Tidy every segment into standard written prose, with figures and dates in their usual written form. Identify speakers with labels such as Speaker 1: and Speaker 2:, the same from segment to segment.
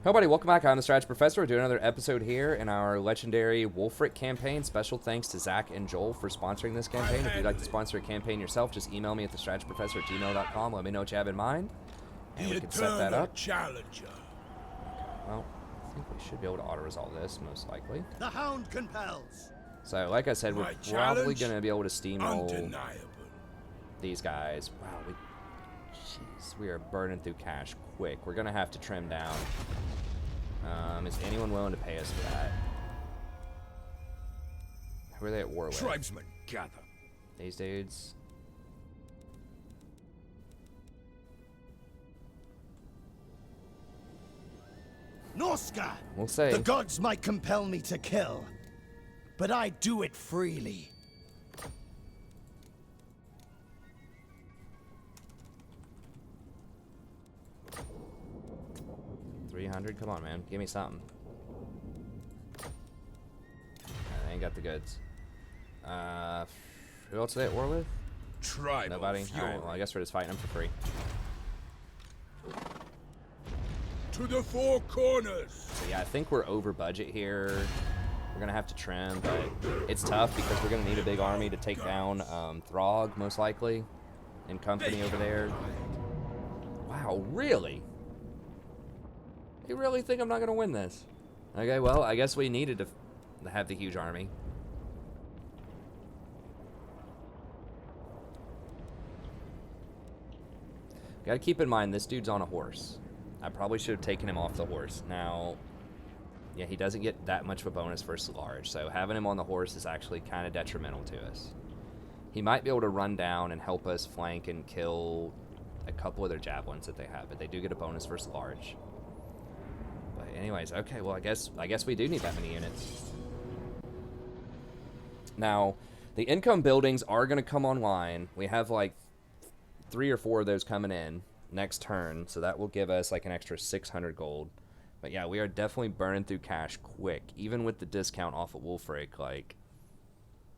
Speaker 1: Hello, buddy. Welcome back. I'm the Strategy Professor. We're doing another episode here in our legendary Wulfrik campaign. Special thanks to Zach and Joel for sponsoring this campaign. If you'd like to sponsor a campaign yourself, just email me at thestrategyprofessor@gmail.com. Let me know what you have in mind, and we can set that up.
Speaker 2: Challenger.
Speaker 1: Well, I think we should be able to auto-resolve this, most likely.
Speaker 3: The hound compels.
Speaker 1: So, like I said, we're probably going to be able to steamroll
Speaker 2: Undeniable.
Speaker 1: these guys. Wow, jeez, we are burning through cash quick. We're going to have to trim down. Is anyone willing to pay us for that? Who are they at war with?
Speaker 2: Tribesmen, gather.
Speaker 1: These dudes.
Speaker 3: Norsca!
Speaker 1: We'll say.
Speaker 3: The gods might compel me to kill, but I do it freely. $300? Come on, man. Give me something. I ain't got the goods. Who else are they at war with?
Speaker 2: Tribal
Speaker 1: Nobody?
Speaker 2: fury.
Speaker 1: Alright, well, I guess we're just fighting them for free.
Speaker 2: To the four corners.
Speaker 1: So yeah, I think we're over budget here. We're gonna have to trim, but it's tough because we're gonna need a big army to take down Throg, most likely, and company over there. Wow, really? You really think I'm not gonna win this? Okay, well, I guess we needed to have the huge army. Gotta keep in mind, this dude's on a horse. I probably should have taken him off the horse. Now, yeah, he doesn't get that much of a bonus versus large, so having him on the horse is actually kind of detrimental to us. He might be able to run down and help us flank and kill a couple of their javelins that they have, but they do get a bonus versus large. But anyways, okay, well, I guess we do need that many units. Now, the income buildings are going to come online. We have like 3 or 4 of those coming in next turn, so that will give us like an extra 600 gold. But yeah, we are definitely burning through cash quick, even with the discount off of Wulfrik. Like,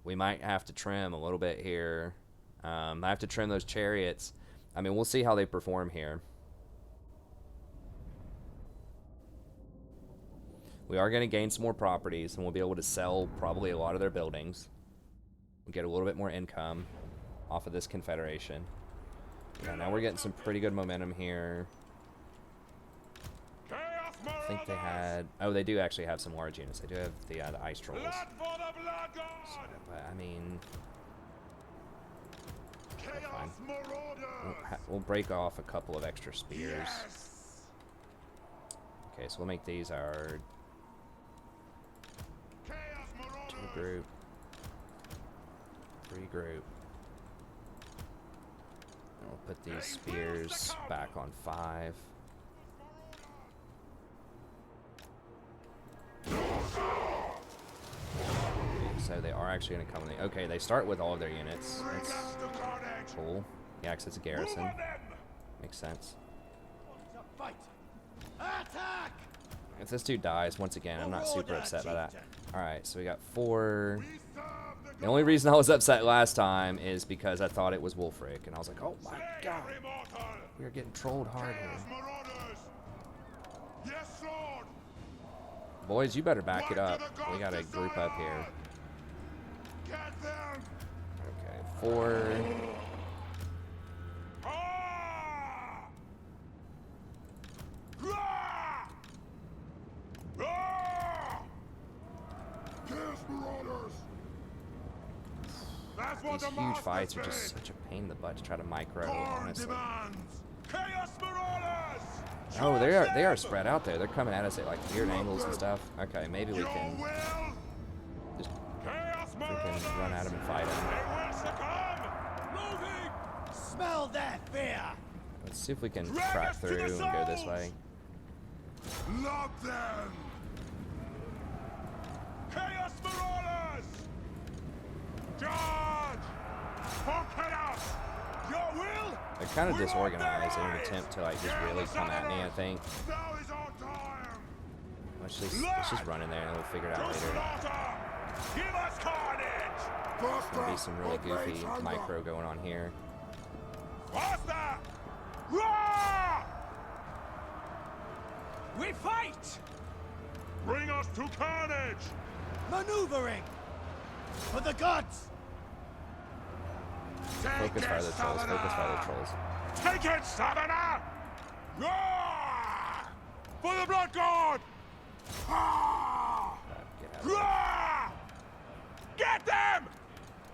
Speaker 1: we might have to trim a little bit here. I have to trim those chariots. I mean, we'll see how they perform here. We are going to gain some more properties, and we'll be able to sell probably a lot of their buildings. We'll get a little bit more income off of this confederation. Yeah, now we're getting some pretty good momentum here. I think they had... Oh, they do actually have some large units. They do have the ice trolls. So, but, I mean... We'll break off a couple of extra spears. Okay, so we'll make these our... 2 group. 3 group. We'll put these spears back on 5. So they are actually going to come in. Okay, they start with all of their units. That's cool. Yeah, because it's a garrison. Makes sense. If this dude dies, once again, I'm not super upset by that. Alright, so we got 4... The only reason I was upset last time is because I thought it was Wulfrik, and I was like, oh my god, we are getting trolled hard here. Boys, you better back it up. We gotta group up here. Okay, 4... These huge fights are just such a pain in the butt to try to micro, honestly. Oh, they are spread out there. They're coming at us at like weird angles and stuff. Okay, maybe we can just freaking run at them and fight them.
Speaker 3: Smell that fear.
Speaker 1: Let's see if we can crack through and go this way.
Speaker 2: Love them. Chaos Marauders! Charge! For chaos! Your will!
Speaker 1: They're kind of disorganized in an attempt to like just really come at me, I think.
Speaker 2: Now is our time!
Speaker 1: Let's just run in there and we'll figure it out later.
Speaker 2: Give us carnage!
Speaker 1: There'll be some really goofy micro going on here.
Speaker 2: Faster! Roar! We fight! Bring us to carnage!
Speaker 3: Maneuvering! For the gods!
Speaker 1: Focus fire the trolls. Focus fire the trolls.
Speaker 2: Take it, Southerner! Roar! For the blood god! Ah!
Speaker 1: Get out of there.
Speaker 2: Roar! Get them!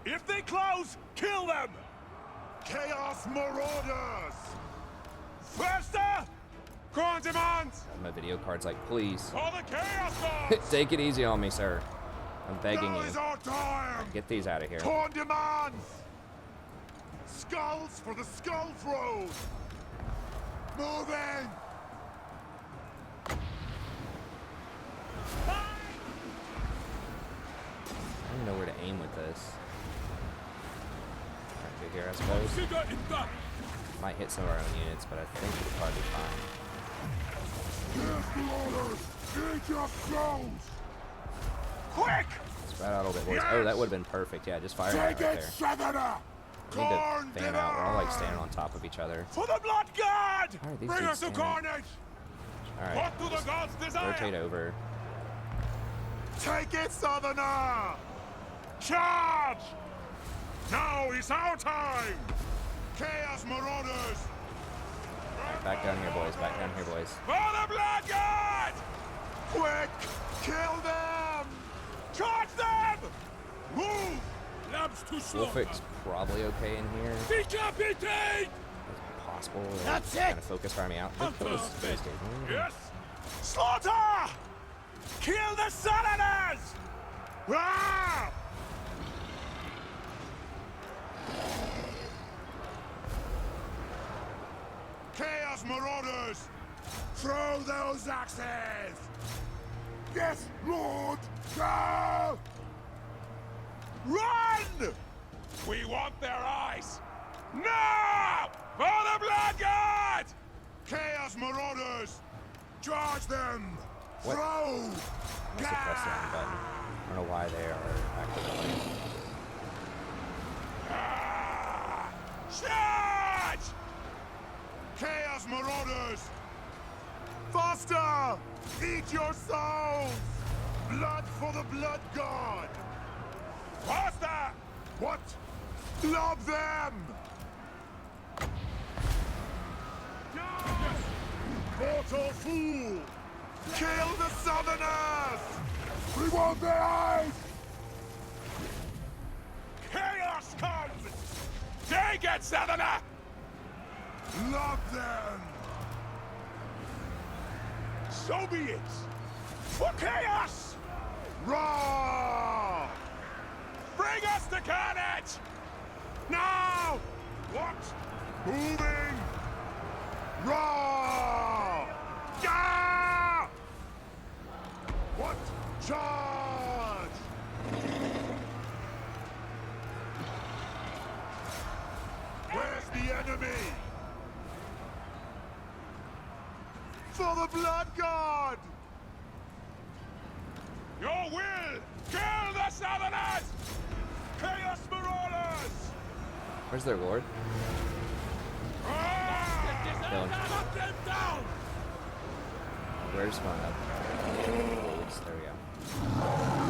Speaker 2: If they close, kill them! Chaos Marauders! Faster! Condiments!
Speaker 1: My video card's like, please.
Speaker 2: For the Chaos Gods!
Speaker 1: Take it easy on me, sir. I'm begging
Speaker 2: Now
Speaker 1: you.
Speaker 2: is our time!
Speaker 1: Get these out of here.
Speaker 2: Condiments! Skulls for the Skull Throne! Moving!
Speaker 1: I don't know where to aim with this. Right through here, I suppose. Might hit some of our own units, but I think it'll probably be fine.
Speaker 2: Yes, Marauders! Eat your souls! Quick!
Speaker 1: Spread out a little bit, boys. Oh, that would have been perfect. Yeah, just fire that right
Speaker 2: Take it,
Speaker 1: there.
Speaker 2: Southerner!
Speaker 1: We need to fan out. We're all like standing on top of each other.
Speaker 2: For the Blood God!
Speaker 1: Alright, these
Speaker 2: Bring
Speaker 1: dudes
Speaker 2: us to
Speaker 1: stand.
Speaker 2: carnage!
Speaker 1: Alright,
Speaker 2: What do the gods desire?
Speaker 1: rotate over.
Speaker 2: Take it, Southerner! Charge! Now is our time! Chaos Marauders!
Speaker 1: Alright, back down here, boys. Back down here, boys.
Speaker 2: For the Blood God! Quick! Kill them! Charge them! Move! Labs to
Speaker 1: Wulfrik's probably okay in here.
Speaker 2: Decapitate!
Speaker 1: Possible.
Speaker 3: That's it!
Speaker 1: Kind of focus fire me out. Kill this dude.
Speaker 2: Yes! Slaughter! Kill the Southerners! Ah! Chaos Marauders! Throw those axes! Yes, Lord! Go! Run! We want their eyes! Now! For the Blood God! Chaos Marauders! Charge them!
Speaker 1: What?
Speaker 2: Throw!
Speaker 1: Must have pressed the wrong button. I don't know why they are activating.
Speaker 2: Charge! Chaos Marauders! Faster! Eat your souls! Blood for the Blood God! Faster! What? Lob them! Mortal fool! Kill the Southerners! We want their eyes! Chaos comes! Take it, Southerner! Love them! So be it! For chaos! Raw! Bring us to carnage! Now! What? Moving! Raw! Yeah! What? Charge! Where's the enemy? For the Blood God! Your will! Kill the Southerners! Chaos Marauders!
Speaker 1: Where's their lord? Kill him.
Speaker 2: Knock them down!
Speaker 1: Where's my lords? There we go.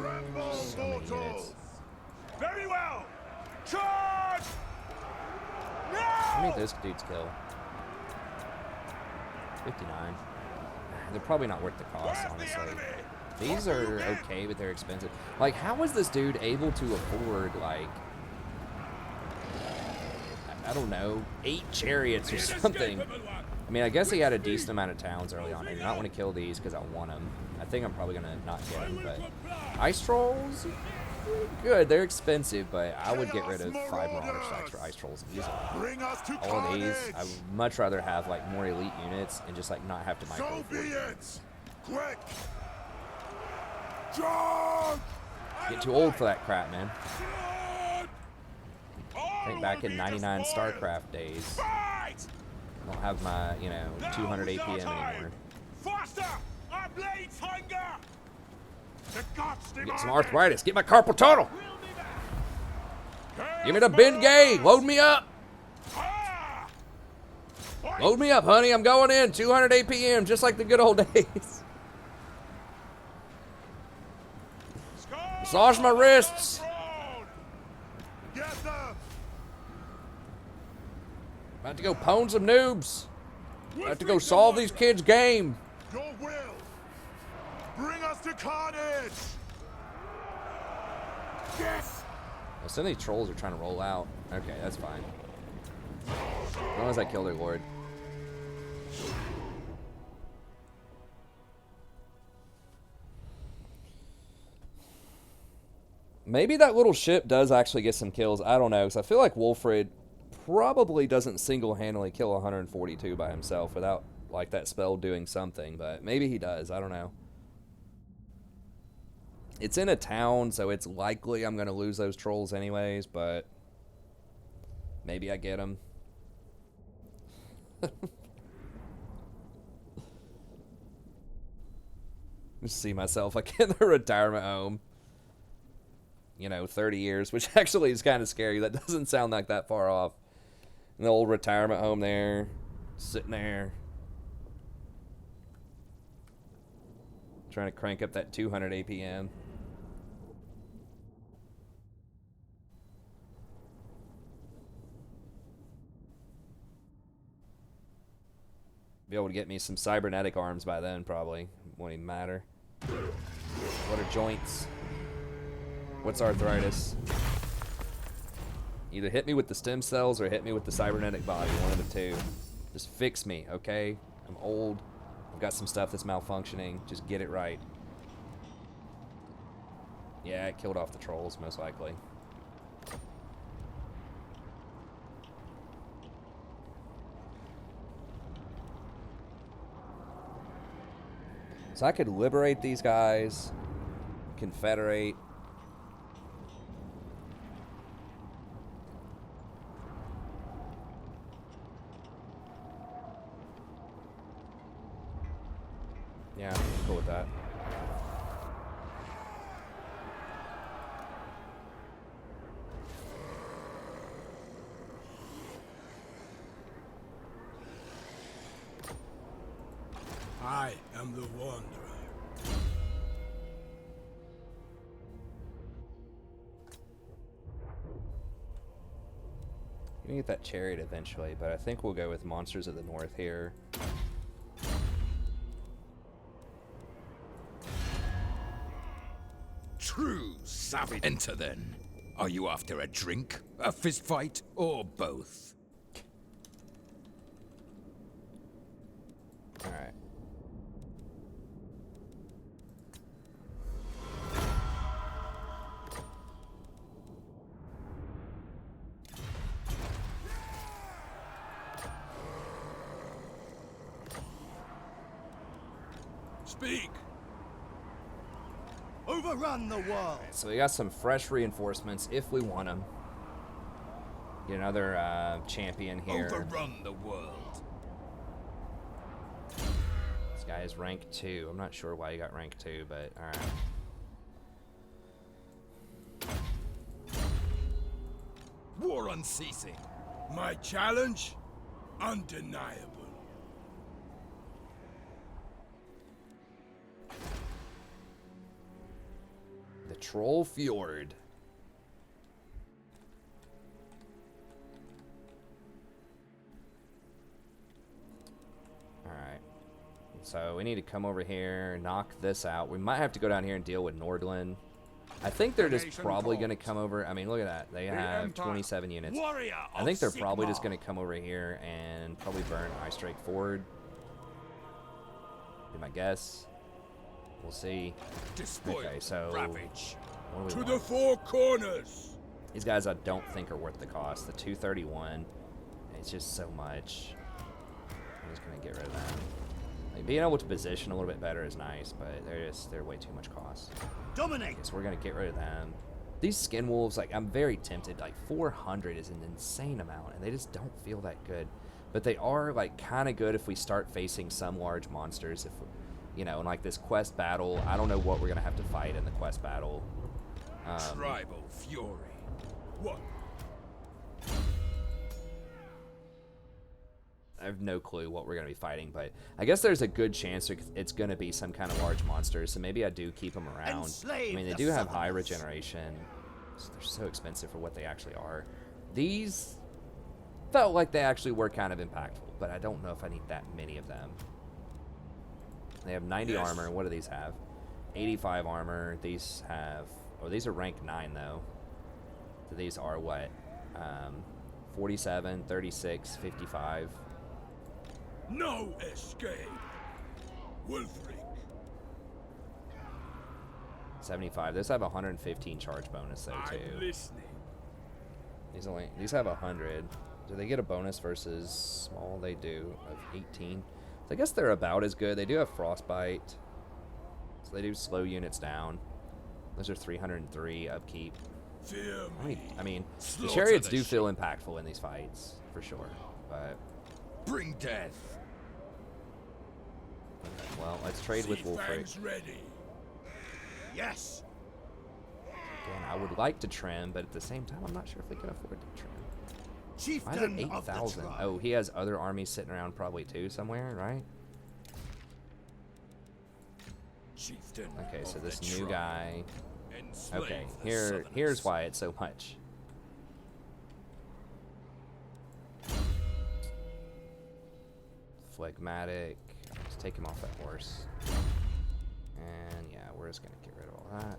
Speaker 2: Tremble,
Speaker 1: So many
Speaker 2: mortals!
Speaker 1: units.
Speaker 2: Very well! Charge!
Speaker 1: How many
Speaker 2: Now!
Speaker 1: of those dudes kill? 59. They're probably not worth the cost,
Speaker 2: Where's the
Speaker 1: honestly.
Speaker 2: enemy?
Speaker 1: These
Speaker 2: What do you
Speaker 1: are
Speaker 2: get?
Speaker 1: okay, but they're expensive. Like, how is this dude able to afford, like, I don't know, 8 chariots or something? I mean, I guess he had a decent amount of towns early on. I do not want to kill these because I want them. I think I'm probably going to not get them, but ice trolls? Good, they're expensive, but I would get rid of 5 Marauder stacks for ice trolls easily.
Speaker 2: Bring us to
Speaker 1: All of
Speaker 2: carnage!
Speaker 1: these, I would much rather have, like, more elite units and just, like, not have to micro
Speaker 2: So be
Speaker 1: afford them.
Speaker 2: it! Quick! Charge!
Speaker 1: Get too old for that crap, man.
Speaker 2: I
Speaker 1: Think back in 99 StarCraft days.
Speaker 2: Fight!
Speaker 1: I don't have my, you know, 200
Speaker 2: Now is our
Speaker 1: APM
Speaker 2: time.
Speaker 1: anymore.
Speaker 2: Faster! Our blades hunger! The gods demand
Speaker 1: Get some
Speaker 2: it.
Speaker 1: arthritis. Get my carpal tunnel. Give me the Bengay! Load me up! Load me up, honey. I'm going in. 200 APM, just like the good old days. Massage my wrists. About to go pwn some noobs. About to go solve these kids' game.
Speaker 2: Your will. Bring us to carnage. Yes.
Speaker 1: Well, some of these trolls are trying to roll out. Okay, that's fine. As long as I kill their lord. Maybe that little ship does actually get some kills. I don't know, because I feel like Wulfrik probably doesn't single-handedly kill 142 by himself without, like, that spell doing something. But maybe he does. I don't know. It's in a town, so it's likely I'm going to lose those trolls anyways, but maybe I get them. Just see myself like in the retirement home. You know, 30 years, which actually is kind of scary. That doesn't sound like that far off. In the old retirement home there, sitting there, trying to crank up that 200 APM. Be able to get me some cybernetic arms by then, probably. Won't even matter. What are joints? What's arthritis? Either hit me with the stem cells or hit me with the cybernetic body. One of the two. Just fix me, okay? I'm old. I've got some stuff that's malfunctioning. Just get it right. Yeah, it killed off the trolls, most likely. So I could liberate these guys, confederate. Yeah, I'm cool with that.
Speaker 2: I am the Wanderer.
Speaker 1: We can get that chariot eventually, but I think we'll go with Monsters of the North here.
Speaker 4: True savage. Enter then. Are you after a drink, a fist fight, or both?
Speaker 1: All right.
Speaker 2: Speak.
Speaker 3: Overrun the world.
Speaker 1: So we got some fresh reinforcements if we want them. Get another champion here.
Speaker 4: Overrun the world.
Speaker 1: This guy is rank 2. I'm not sure why he got rank 2, but alright.
Speaker 4: War unceasing.
Speaker 2: My challenge? Undeniable.
Speaker 1: The Troll Fjord. Alright. So we need to come over here, knock this out. We might have to go down here and deal with Nordland. I think they're just probably going to come over. I mean, look at that. They have 27 units. I think they're probably just going to come over here and probably burn Eye Strike forward. Be my guess. We'll see. Okay, so
Speaker 4: Ravage.
Speaker 1: what do
Speaker 2: To
Speaker 1: we
Speaker 2: the
Speaker 1: want?
Speaker 2: four corners.
Speaker 1: These guys I don't think are worth the cost. The 231, it's just so much. I'm just gonna get rid of that. Like, being able to position a little bit better is nice, but they're way too much cost.
Speaker 3: Dominate.
Speaker 1: So we're gonna get rid of them. These skin wolves, like, I'm very tempted. Like 400 is an insane amount, and they just don't feel that good. But they are like kind of good if we start facing some large monsters. If you know, in like this quest battle, I don't know what we're gonna have to fight in the quest battle.
Speaker 4: Tribal fury.
Speaker 2: What?
Speaker 1: I have no clue what we're going to be fighting, but I guess there's a good chance it's going to be some kind of large monster, so maybe I do keep them around. I mean, they do have high regeneration. So they're so expensive for what they actually are. These felt like they actually were kind of impactful, but I don't know if I need that many of them. They have 90 armor. What do these have? 85 armor. These have... Oh, these are rank 9, though. So these are what? 47, 36, 55.
Speaker 2: No escape. Wulfrik.
Speaker 1: 75. Those have 115 charge bonus, though, too.
Speaker 2: I'm listening.
Speaker 1: These have 100. Do they get a bonus versus small? They do, of 18. So I guess they're about as good. They do have frostbite, so they do slow units down. Those are 303 upkeep.
Speaker 2: Fear me.
Speaker 1: I mean, the
Speaker 4: Slaughter
Speaker 1: chariots
Speaker 4: the
Speaker 1: do feel impactful in these fights, for sure. But,
Speaker 4: Bring death.
Speaker 1: well, let's trade with Wulfrik.
Speaker 2: Fangs ready. Yes.
Speaker 1: Again, I would like to trim, but at the same time, I'm not sure if we can afford to trim. Why is
Speaker 3: Chieftain
Speaker 1: it
Speaker 3: of the
Speaker 1: 8,000?
Speaker 3: tribe.
Speaker 1: Oh, he has other armies sitting around probably too somewhere, right?
Speaker 4: Chieftain.
Speaker 1: Okay, so
Speaker 4: of
Speaker 1: this
Speaker 4: the
Speaker 1: new
Speaker 4: tribe.
Speaker 1: guy.
Speaker 4: Enslave
Speaker 1: Okay,
Speaker 4: the
Speaker 1: here's
Speaker 4: Southerners.
Speaker 1: why it's so much. Phlegmatic. Let's take him off that horse. And yeah, we're just gonna get rid of all that.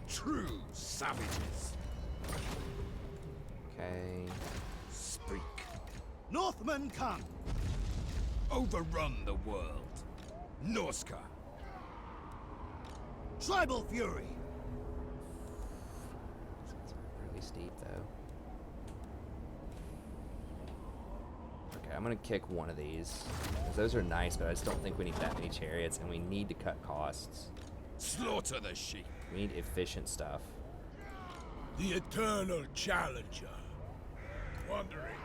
Speaker 4: True savages.
Speaker 1: Okay.
Speaker 4: Speak.
Speaker 3: Northmen come.
Speaker 4: Overrun the world. Norsca.
Speaker 3: Tribal fury.
Speaker 1: It's really steep though. Okay, I'm gonna kick one of these. 'Cause those are nice, but I just don't think we need that many chariots, and we need to cut costs.
Speaker 4: Slaughter the sheep.
Speaker 1: We need efficient stuff.
Speaker 2: The eternal challenger. Wandering.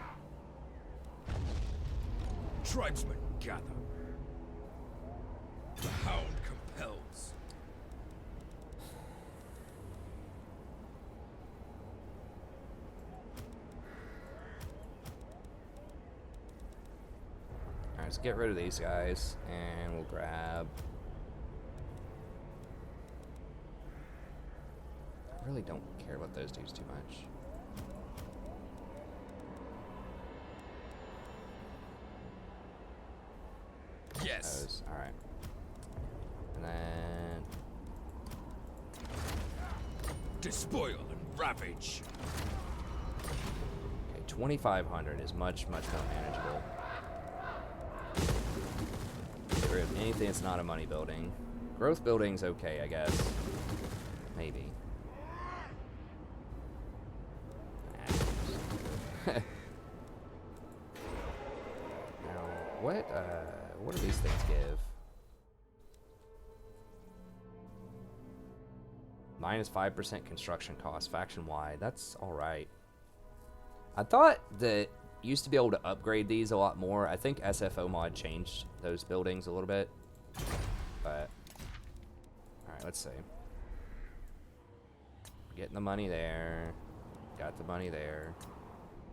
Speaker 4: Tribesmen gather. The hound compels.
Speaker 1: Alright, let's get rid of these guys, and we'll grab... I really don't care about those dudes too much.
Speaker 4: Yes.
Speaker 1: Those, alright. And then...
Speaker 4: Despoil and ravage.
Speaker 1: Okay, 2,500 is much, much more manageable. Get rid of anything that's not a money building. Growth building's okay, I guess. Maybe. Now, what do these things give? Minus 5% construction cost, faction-wide. That's alright. I thought that you used to be able to upgrade these a lot more. I think SFO mod changed those buildings a little bit. But, alright, let's see. Getting the money there. Got the money there.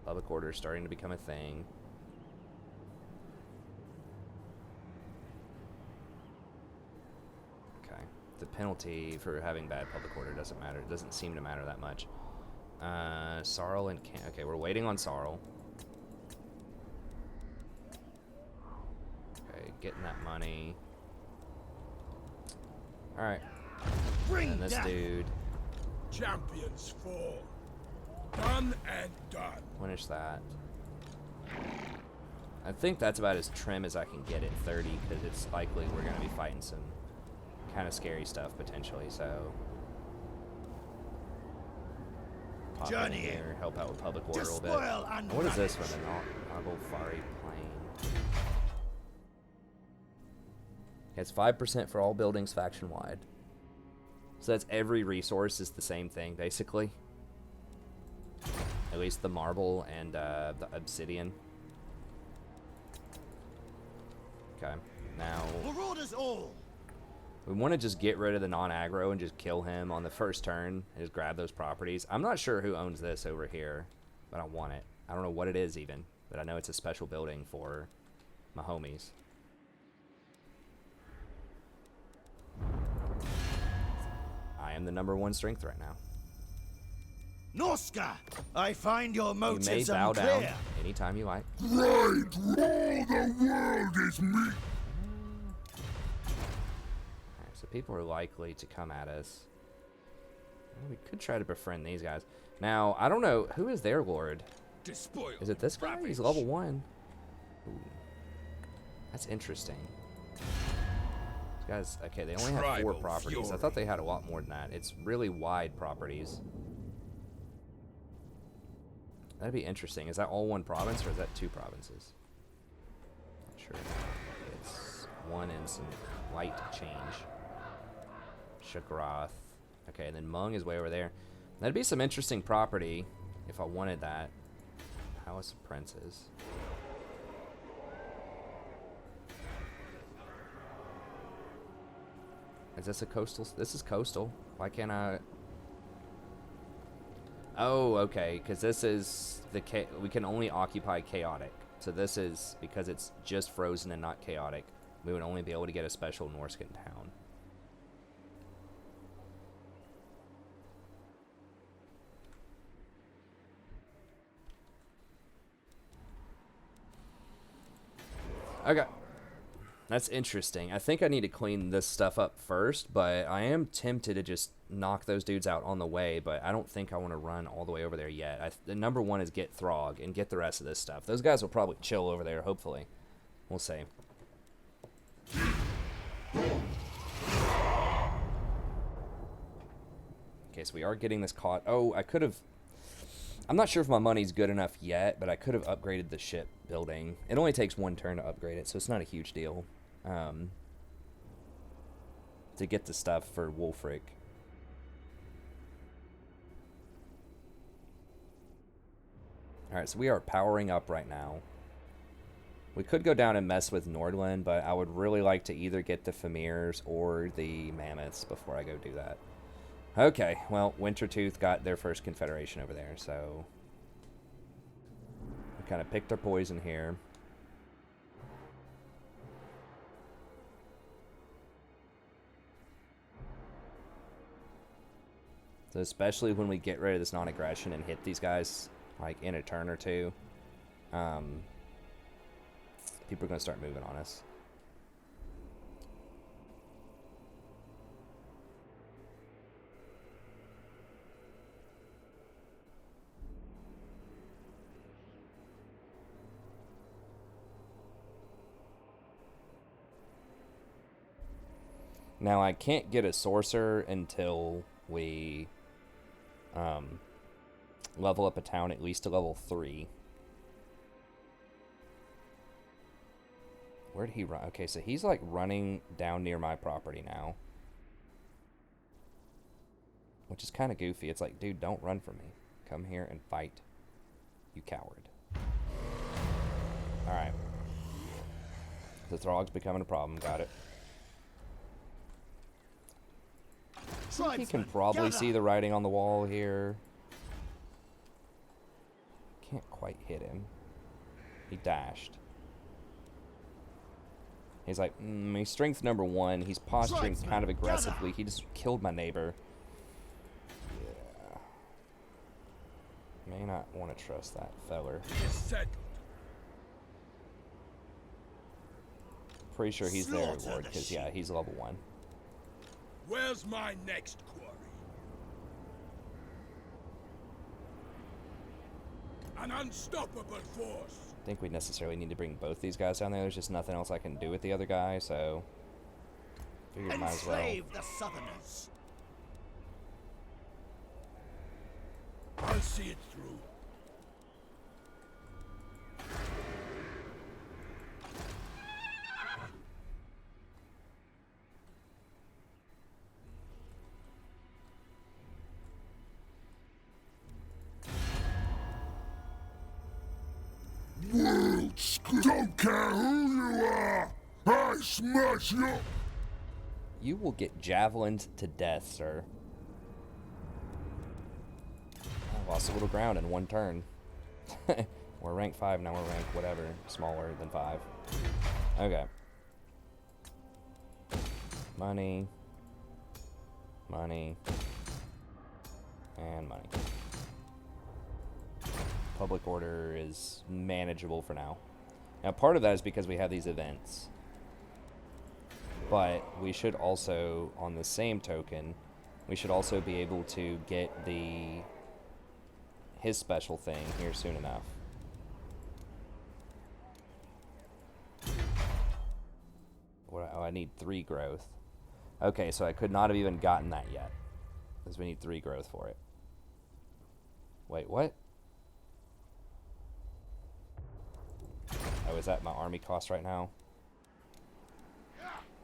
Speaker 1: Public order is starting to become a thing. Okay. The penalty for having bad public order doesn't matter. It doesn't seem to matter that much. Sarl and okay, we're waiting on Sarl. Okay, getting that money. Alright.
Speaker 3: Bring
Speaker 1: And this
Speaker 3: death.
Speaker 1: dude.
Speaker 2: Champions fall. Done and done.
Speaker 1: Finish that. I think that's about as trim as I can get at 30, because it's likely we're going to be fighting some kind of scary stuff potentially, so... Pop in
Speaker 3: Journey
Speaker 1: here, help out with public order a little bit.
Speaker 3: Despoil and
Speaker 1: What is this
Speaker 3: ravage.
Speaker 1: from the Novel Fari Plain? It's 5% for all buildings faction-wide. So that's every resource is the same thing, basically. At least the marble and the obsidian. Okay, now
Speaker 3: Marauders all.
Speaker 1: we want to just get rid of the non-aggro and just kill him on the first turn and just grab those properties. I'm not sure who owns this over here. but I want it. I don't know what it is even, but I know it's a special building for my homies. I am the #1 strength right now.
Speaker 3: Norsca, I find your
Speaker 1: You may
Speaker 3: motives
Speaker 1: bow
Speaker 3: unclear.
Speaker 1: down anytime you like.
Speaker 2: Right, all the world is me.
Speaker 1: Alright, so people are likely to come at us. Well, we could try to befriend these guys. Now, I don't know, who is their lord?
Speaker 4: Despoil.
Speaker 1: Is it this guy? He's level 1. Ooh. That's interesting. These guys, okay, they only have 4
Speaker 4: Tribal
Speaker 1: properties. I thought they had a lot more than that. It's really wide properties. That'd be interesting. Is that all 1 province or is that 2 provinces? Not sure. It's 1 and some light change. Shukroth. Okay, and then Mung is way over there. That'd be some interesting property if I wanted that. Palace of Princes. Is this a coastal? This is coastal. Why can't I? Oh, okay, because this is the we can only occupy chaotic. So this is because it's just frozen and not chaotic. We would only be able to get a special Norscan town. Okay. That's interesting. I think I need to clean this stuff up first, but I am tempted to just knock those dudes out on the way, but I don't think I want to run all the way over there yet. The #1 is get Throg and get the rest of this stuff. Those guys will probably chill over there, hopefully. We'll see. Okay, so we are getting this caught. Oh, I could have... I'm not sure if my money's good enough yet, but I could have upgraded the ship building. It only takes 1 turn to upgrade it, so it's not a huge deal. To get the stuff for Wulfrik. Alright, so we are powering up right now. We could go down and mess with Nordland, but I would really like to either get the Famirs or the Mammoths before I go do that. Okay, well, Wintertooth got their first confederation over there, so... we kind of picked our poison here. So especially when we get rid of this non-aggression and hit these guys, like, in a turn or 2, people are going to start moving on us. Now, I can't get a sorcerer until we level up a town at least to level 3. Where'd he run? Okay, so he's like running down near my property now. Which is kind of goofy. It's like, dude, don't run from me. Come here and fight, you coward. Alright. The Throg's becoming a problem. Got it. He can probably see the writing on the wall here. Can't quite hit him. He dashed. He's like, he's strength #1. He's posturing kind of aggressively. He just killed my neighbor. Yeah. May not want to trust that feller. Pretty sure he's their lord, because yeah, he's level 1.
Speaker 4: Where's my next quarry? An unstoppable force.
Speaker 1: I think we necessarily need to bring both these guys down there. There's just nothing else I can do with the other guy, so figured might as well.
Speaker 3: Enslave the Southerners.
Speaker 4: I'll see it through.
Speaker 2: Don't care who you are! I smash you!
Speaker 1: You will get javelined to death, sir. I lost a little ground in 1 turn. We're rank 5, now we're rank whatever, smaller than 5. Okay. Money. Money. And money. Public order is manageable for now. Now, part of that is because we have these events. But we should also, on the same token, we should also be able to get his special thing here soon enough. Oh, I need 3 growth. Okay, so I could not have even gotten that yet, because we need 3 growth for it. Wait, what? Oh, is that my army cost right now?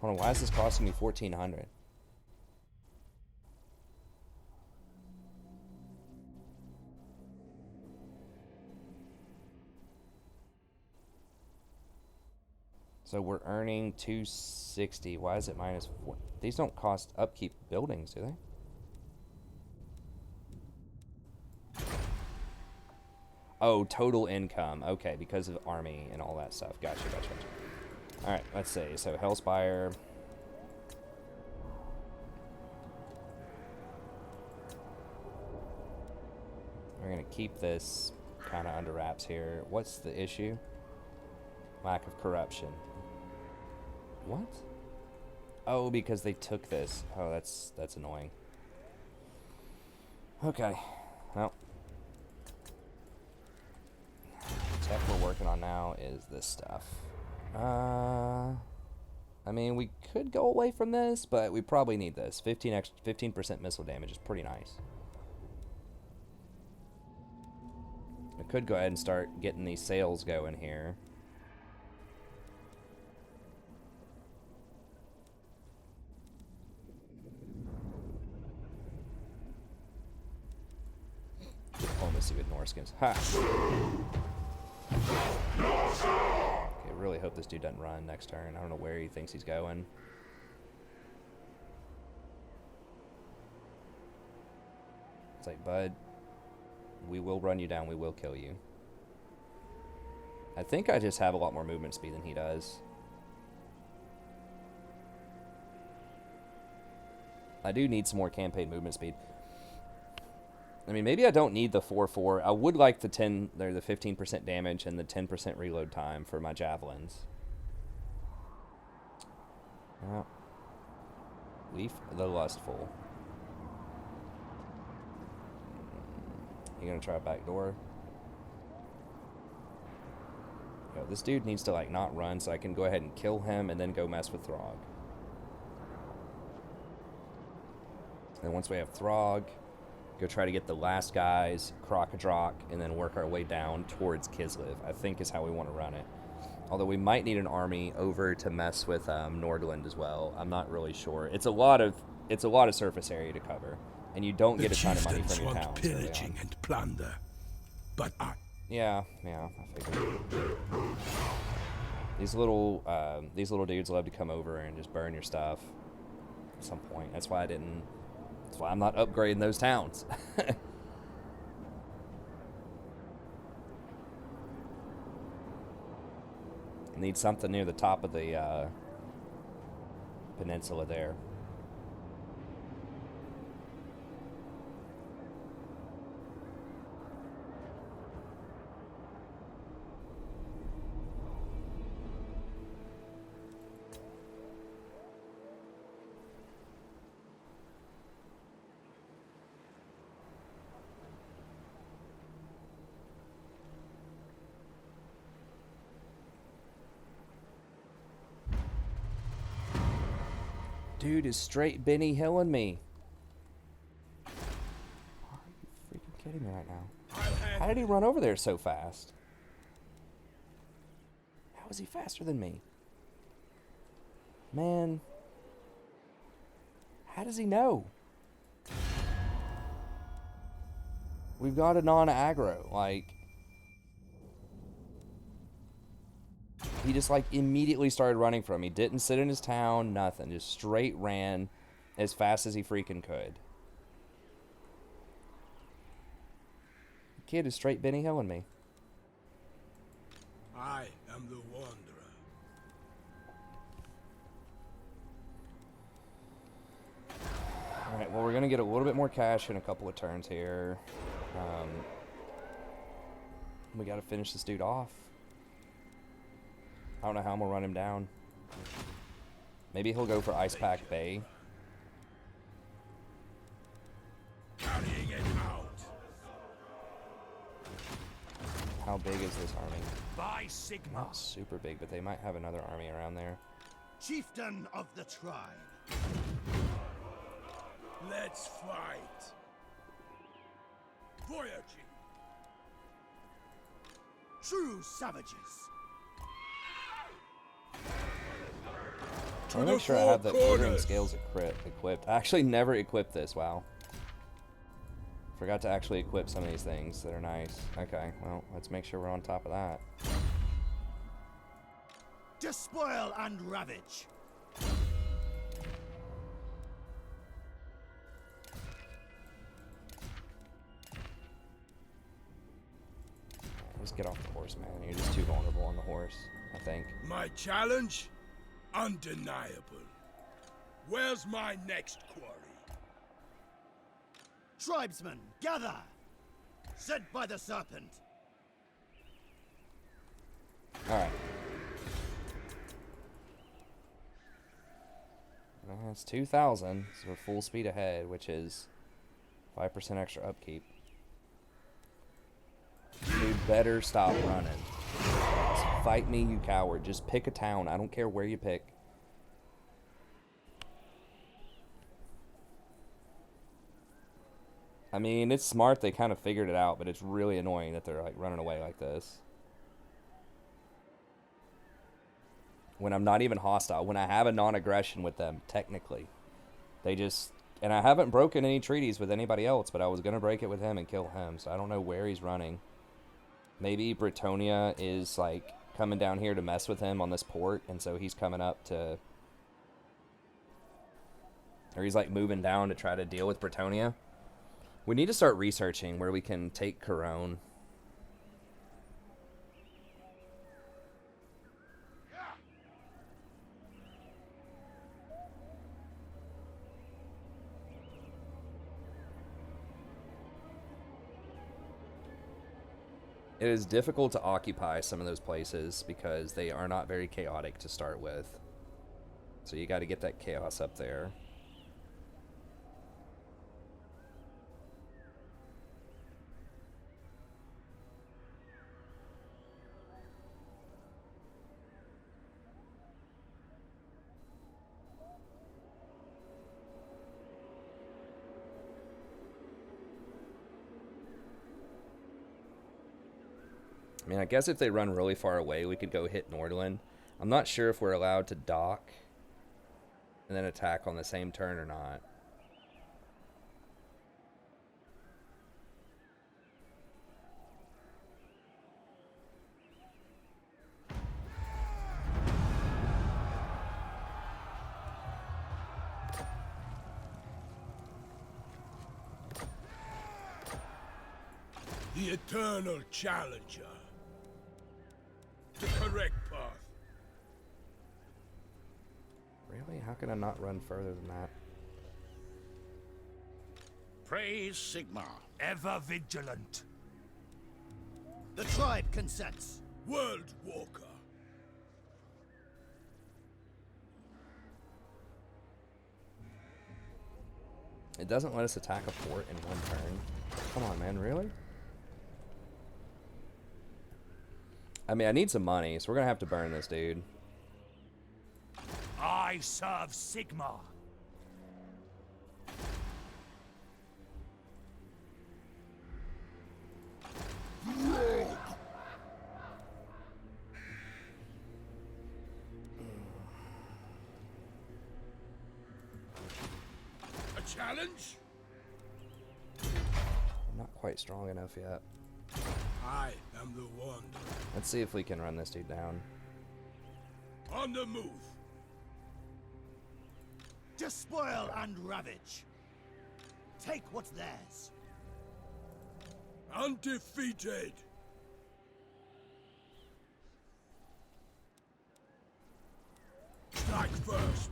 Speaker 1: Hold on, why is this costing me 1,400? So we're earning 260. Why is it minus 4? These don't cost upkeep buildings, do they? Oh, total income. Okay, because of army and all that stuff. Gotcha. Alright, let's see. So Hellspire. We're going to keep this kind of under wraps here. What's the issue? Lack of corruption. What? Oh, because they took this. Oh, that's annoying. Okay. Well. The tech we're working on now is this stuff. I mean, we could go away from this, but we probably need this. 15% missile damage is pretty nice. I could go ahead and start getting these sales going here. Diplomacy with Norscans. Ha! Okay, really hope this dude doesn't run next turn. I don't know where he thinks he's going. It's like, bud, we will run you down. We will kill you. I think I just have a lot more movement speed than he does. I do need some more campaign movement speed. I mean, maybe I don't need the 4-4. I would like the 15% damage and the 10% reload time for my javelins. Leaf the Lustful. You gonna try a back door? Yo, this dude needs to like not run so I can go ahead and kill him and then go mess with Throg. And once we have Throg, go try to get the last guys, Crocodrock, and then work our way down towards Kislev, I think is how we want to run it. Although we might need an army over to mess with Nordland as well. I'm not really sure. It's a lot of surface area to cover, and you don't get a ton of money from your towns.
Speaker 2: Pillaging and plunder, but I.
Speaker 1: Yeah, I figured. These little dudes love to come over and just burn your stuff at some point. That's why I'm not upgrading those towns. Need something near the top of the peninsula there. Dude is straight Benny Hilling me. Are you freaking kidding me right now? How did he run over there so fast? How is he faster than me? Man. How does he know? We've got a non-aggro. Like, he just, like, immediately started running from me. Didn't sit in his town, nothing. Just straight ran as fast as he freaking could. The kid is straight Benny Hilling me. we're going to get a little bit more cash in a couple of turns here. We got to finish this dude off. I don't know how I'm going to run him down. Maybe he'll go for Ice Pack Bay.
Speaker 2: Carrying it out.
Speaker 1: How big is this army?
Speaker 2: By Sigma.
Speaker 1: Not super big, but they might have another army around there.
Speaker 3: Chieftain of the tribe.
Speaker 2: Let's fight. Voyaging.
Speaker 3: True savages.
Speaker 1: I want to make sure I have the glittering scales equipped. I actually never equipped this, wow. Forgot to actually equip some of these things that are nice. Okay, well, let's make sure we're on top of that.
Speaker 3: Despoil and ravage.
Speaker 1: Just get off the horse, man. You're just too vulnerable on the horse, I think.
Speaker 2: My challenge? Undeniable. Where's my next quarry?
Speaker 3: Tribesmen, gather! Sent by the serpent.
Speaker 1: Alright. That's 2,000, so we're full speed ahead, which is 5% extra upkeep. You better stop running. Just fight me, you coward. Just pick a town. I don't care where you pick. I mean, it's smart. They kind of figured it out, but it's really annoying that they're like running away like this. When I'm not even hostile. When I have a non-aggression with them, technically. They just... And I haven't broken any treaties with anybody else, but I was going to break it with him and kill him. So I don't know where he's running. Maybe Bretonia is, like, coming down here to mess with him on this port, and so he's coming up to... Or he's, like, moving down to try to deal with Bretonia. We need to start researching where we can take Corone. It is difficult to occupy some of those places because they are not very chaotic to start with. So you got to get that chaos up there. I mean, I guess if they run really far away, we could go hit Nordland. I'm not sure if we're allowed to dock and then attack on the same turn or not.
Speaker 2: The eternal challenger. The correct path.
Speaker 1: Really? How can I not run further than that?
Speaker 2: Praise Sigma. Ever vigilant.
Speaker 3: The tribe consents.
Speaker 2: World Walker.
Speaker 1: It doesn't let us attack a fort in one turn. Come on, man, really? I mean, I need some money, so we're gonna have to burn this dude.
Speaker 2: I serve Sigma. A challenge?
Speaker 1: I'm not quite strong enough yet.
Speaker 2: I am the one.
Speaker 1: Let's see if we can run this dude down.
Speaker 2: On the move.
Speaker 3: Despoil and ravage. Take what's theirs.
Speaker 2: Undefeated. Strike first.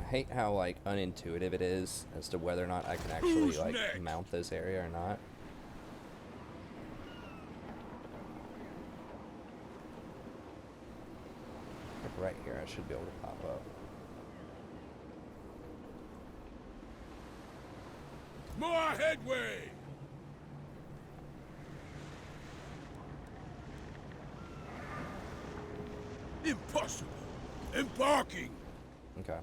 Speaker 1: hate how like unintuitive it is as to whether or not I can actually like mount this area or not. Like right here, I should be able to pop up.
Speaker 4: More headway! Impossible! Embarking!
Speaker 1: Okay.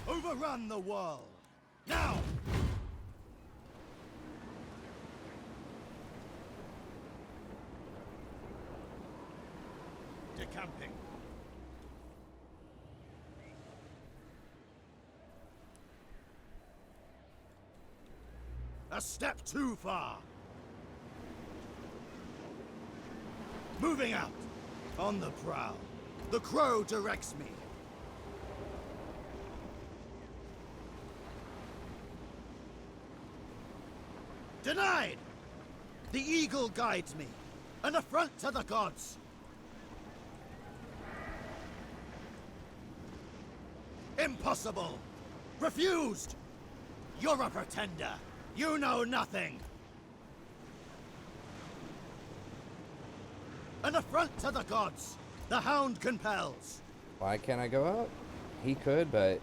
Speaker 3: Overrun the world! Now! Decamping. A step too far. Moving out. On the prowl. The crow directs me. Denied! The eagle guides me. An affront to the gods. Impossible! Refused! You're a pretender. You know nothing. An affront to the gods. The hound compels.
Speaker 1: Why can't I go up? He could, but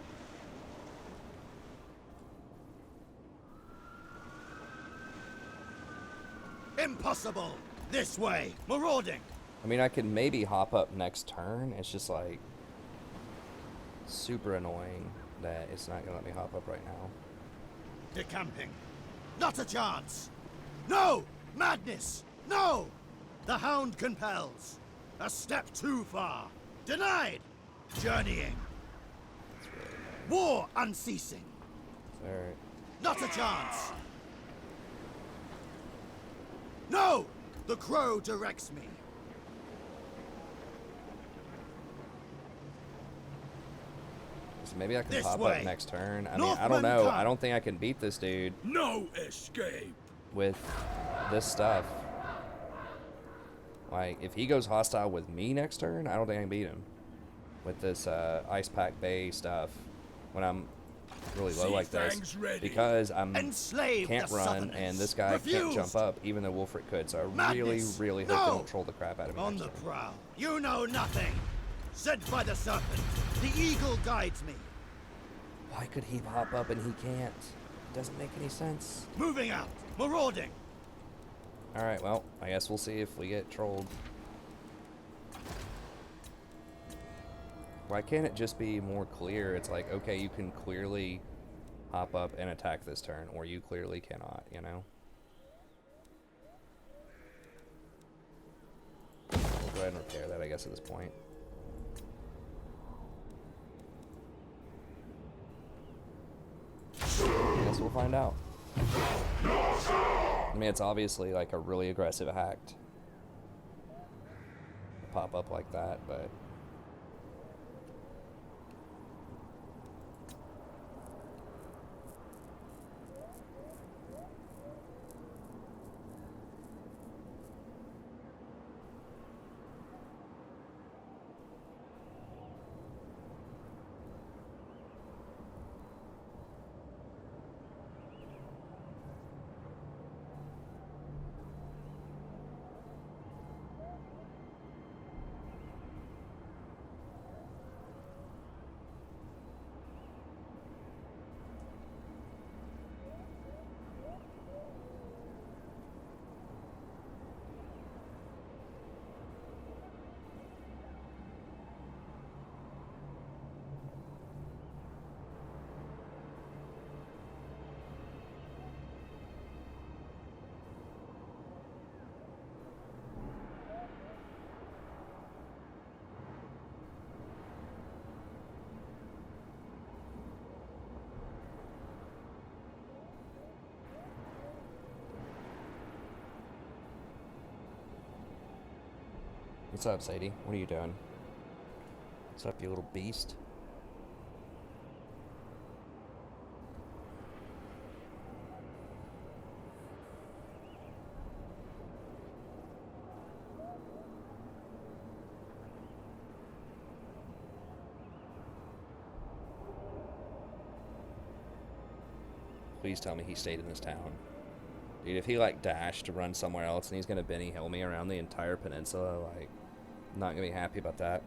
Speaker 3: Impossible! This way! Marauding!
Speaker 1: I mean, I could maybe hop up next turn. It's just like super annoying that it's not gonna let me hop up right now.
Speaker 3: Decamping. Not a chance! No! Madness! No! The hound compels. A step too far. Denied! Journeying. War unceasing.
Speaker 1: Alright.
Speaker 3: Not a chance! No! The crow directs me.
Speaker 1: So maybe I can
Speaker 3: This
Speaker 1: pop
Speaker 3: way.
Speaker 1: up next turn. I mean,
Speaker 3: Northman
Speaker 1: I don't know.
Speaker 3: come.
Speaker 1: I don't think I can beat this dude
Speaker 4: No escape!
Speaker 1: with this stuff. Like, if he goes hostile with me next turn, I don't think I can beat him with this Ice Pack Bay stuff when I'm really low like this.
Speaker 4: Fangs ready.
Speaker 1: Because I'm
Speaker 3: Enslave
Speaker 1: can't
Speaker 3: the
Speaker 1: run
Speaker 3: Southerners.
Speaker 1: and this guy can't
Speaker 3: Refused.
Speaker 1: jump up, even though Wulfrik could. So I
Speaker 3: Madness.
Speaker 1: really hope
Speaker 3: No.
Speaker 1: they don't troll the crap out of me.
Speaker 3: On
Speaker 1: next
Speaker 3: the
Speaker 1: turn.
Speaker 3: prowl. You know nothing. Sent by the serpent. The eagle guides me.
Speaker 1: Why could he hop up and he can't? It doesn't make any sense.
Speaker 3: Moving out. Marauding.
Speaker 1: Alright, well, I guess we'll see if we get trolled. Why can't it just be more clear? It's like, okay, you can clearly hop up and attack this turn, or you clearly cannot, you know? We'll go ahead and repair that, I guess, at this point. I guess we'll find out. I mean, it's obviously like a really aggressive act. Pop up like that, but what's up, Sadie? What are you doing? What's up, you little beast? Please tell me he stayed in this town. Dude, if he, like, dashed to run somewhere else and he's gonna Benny Hill me around the entire peninsula, like, I'm not gonna be happy about that.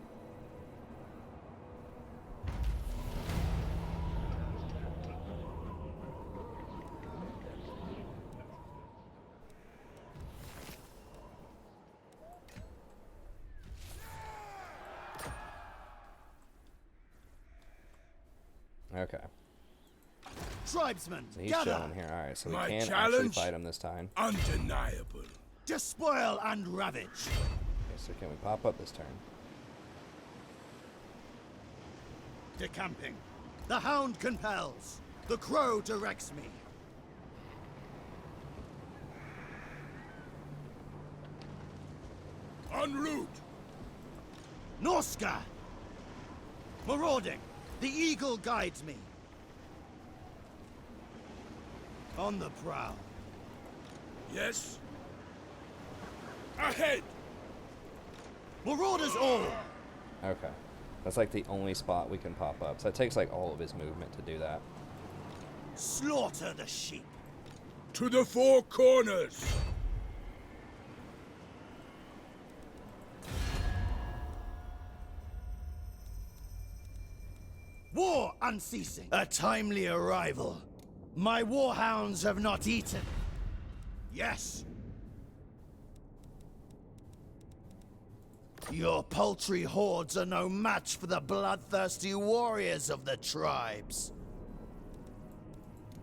Speaker 1: Okay.
Speaker 3: Tribesmen,
Speaker 1: So he's
Speaker 3: gather!
Speaker 1: chilling here. Alright, so we
Speaker 2: My
Speaker 1: can actually
Speaker 2: challenge?
Speaker 1: fight him this time.
Speaker 2: Undeniable.
Speaker 3: Despoil and ravage!
Speaker 1: Okay, so can we pop up this turn?
Speaker 3: Decamping. The hound compels. The crow directs me.
Speaker 2: En route.
Speaker 3: Norsca! Marauding. The eagle guides me. On the prowl.
Speaker 2: Yes. Ahead.
Speaker 3: Marauders all!
Speaker 1: Okay. That's like the only spot we can pop up. So it takes like all of his movement to do that.
Speaker 3: Slaughter the sheep.
Speaker 2: To the four corners.
Speaker 3: War unceasing. A timely arrival. My warhounds have not eaten. Yes. Your paltry hordes are no match for the bloodthirsty warriors of the tribes.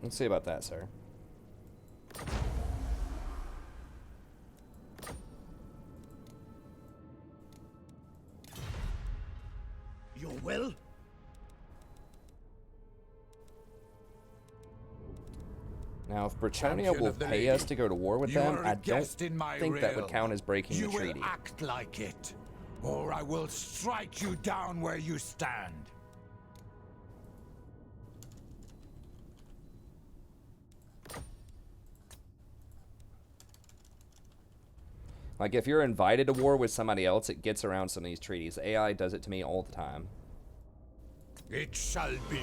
Speaker 1: Let's see about that, sir.
Speaker 3: Your will?
Speaker 1: Now, if Britannia
Speaker 4: Champion
Speaker 1: will
Speaker 4: of the
Speaker 1: pay
Speaker 4: lady.
Speaker 1: us to go to war with
Speaker 4: You
Speaker 1: them,
Speaker 4: are a
Speaker 1: I don't
Speaker 4: guest in my
Speaker 1: think that would
Speaker 4: realm.
Speaker 1: count as breaking
Speaker 4: You
Speaker 1: the treaty.
Speaker 4: will act like it, or I will strike you down where you stand.
Speaker 1: Like, if you're invited to war with somebody else, it gets around some of these treaties. The AI does it to me all the time.
Speaker 4: It shall be.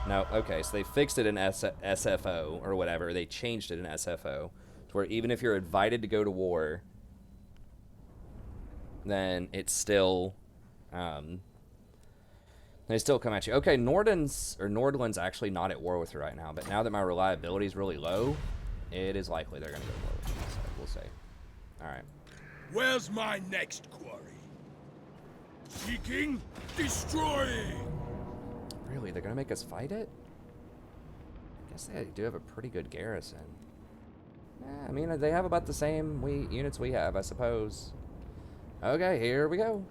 Speaker 1: No, okay, so they fixed it in SFO, or whatever. They changed it in SFO, to where even if you're invited to go to war, then it's still, they still come at you. Okay, Nordland's actually not at war with you right now, but now that my reliability is really low, it is likely they're going to go to war with me, so we'll see. Alright.
Speaker 2: Where's my next quarry? Seeking, destroying.
Speaker 1: Really, they're going to make us fight it? I guess they do have a pretty good garrison. Yeah, I mean, they have about the same units we have, I suppose. Okay, here we go.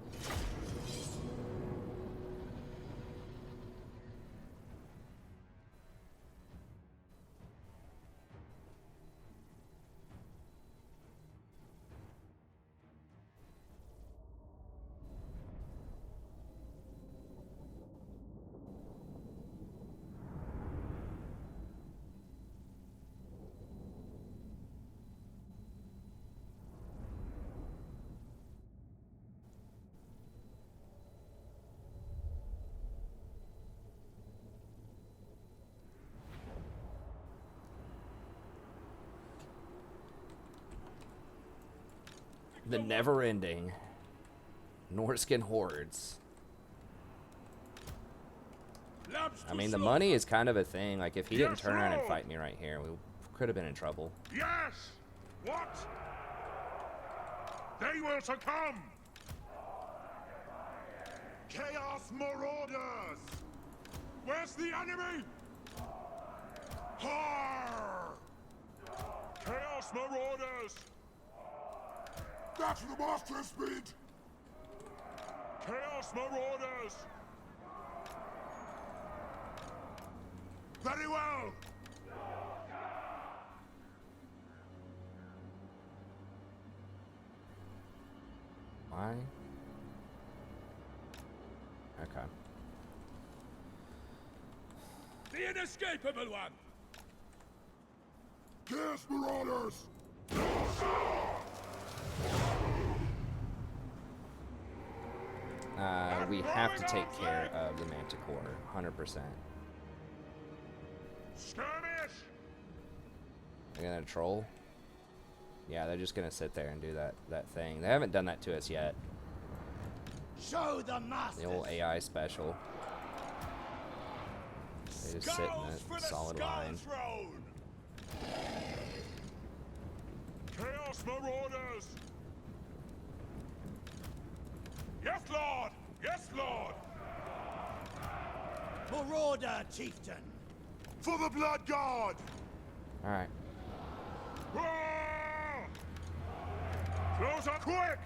Speaker 1: The never-ending Norscan hordes. I mean, the money is kind of a thing. Like, if he didn't turn around and fight me right here, we could have been in trouble.
Speaker 2: Yes! What? They will succumb! Chaos Marauders! Where's the enemy? Har! Chaos Marauders! That's the master speed! Chaos Marauders! Very well!
Speaker 1: Why? Okay.
Speaker 2: The inescapable one! Chaos Marauders!
Speaker 1: We have to take care of the Manticore, 100%.
Speaker 2: Skirmish!
Speaker 1: They're gonna troll? Yeah, they're just gonna sit there and do that thing. They haven't done that to us yet.
Speaker 3: Show the master.
Speaker 1: The old AI special. They just sit in a solid line.
Speaker 2: Chaos Marauders! Yes, Lord! Yes, Lord!
Speaker 3: Marauder, chieftain.
Speaker 2: For the Blood God!
Speaker 1: Alright.
Speaker 2: Close up quick!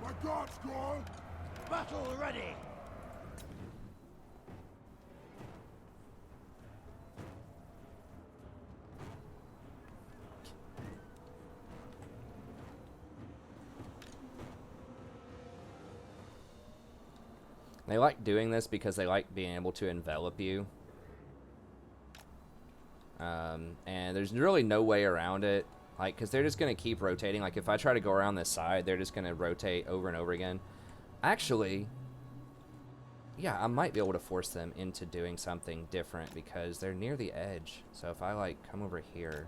Speaker 2: My God's gone!
Speaker 3: Battle ready.
Speaker 1: They like doing this because they like being able to envelop you. And there's really no way around it. Like, because they're just going to keep rotating. Like, if I try to go around this side, they're just going to rotate over and over again. Actually, yeah, I might be able to force them into doing something different because they're near the edge. So if I, like, come over here...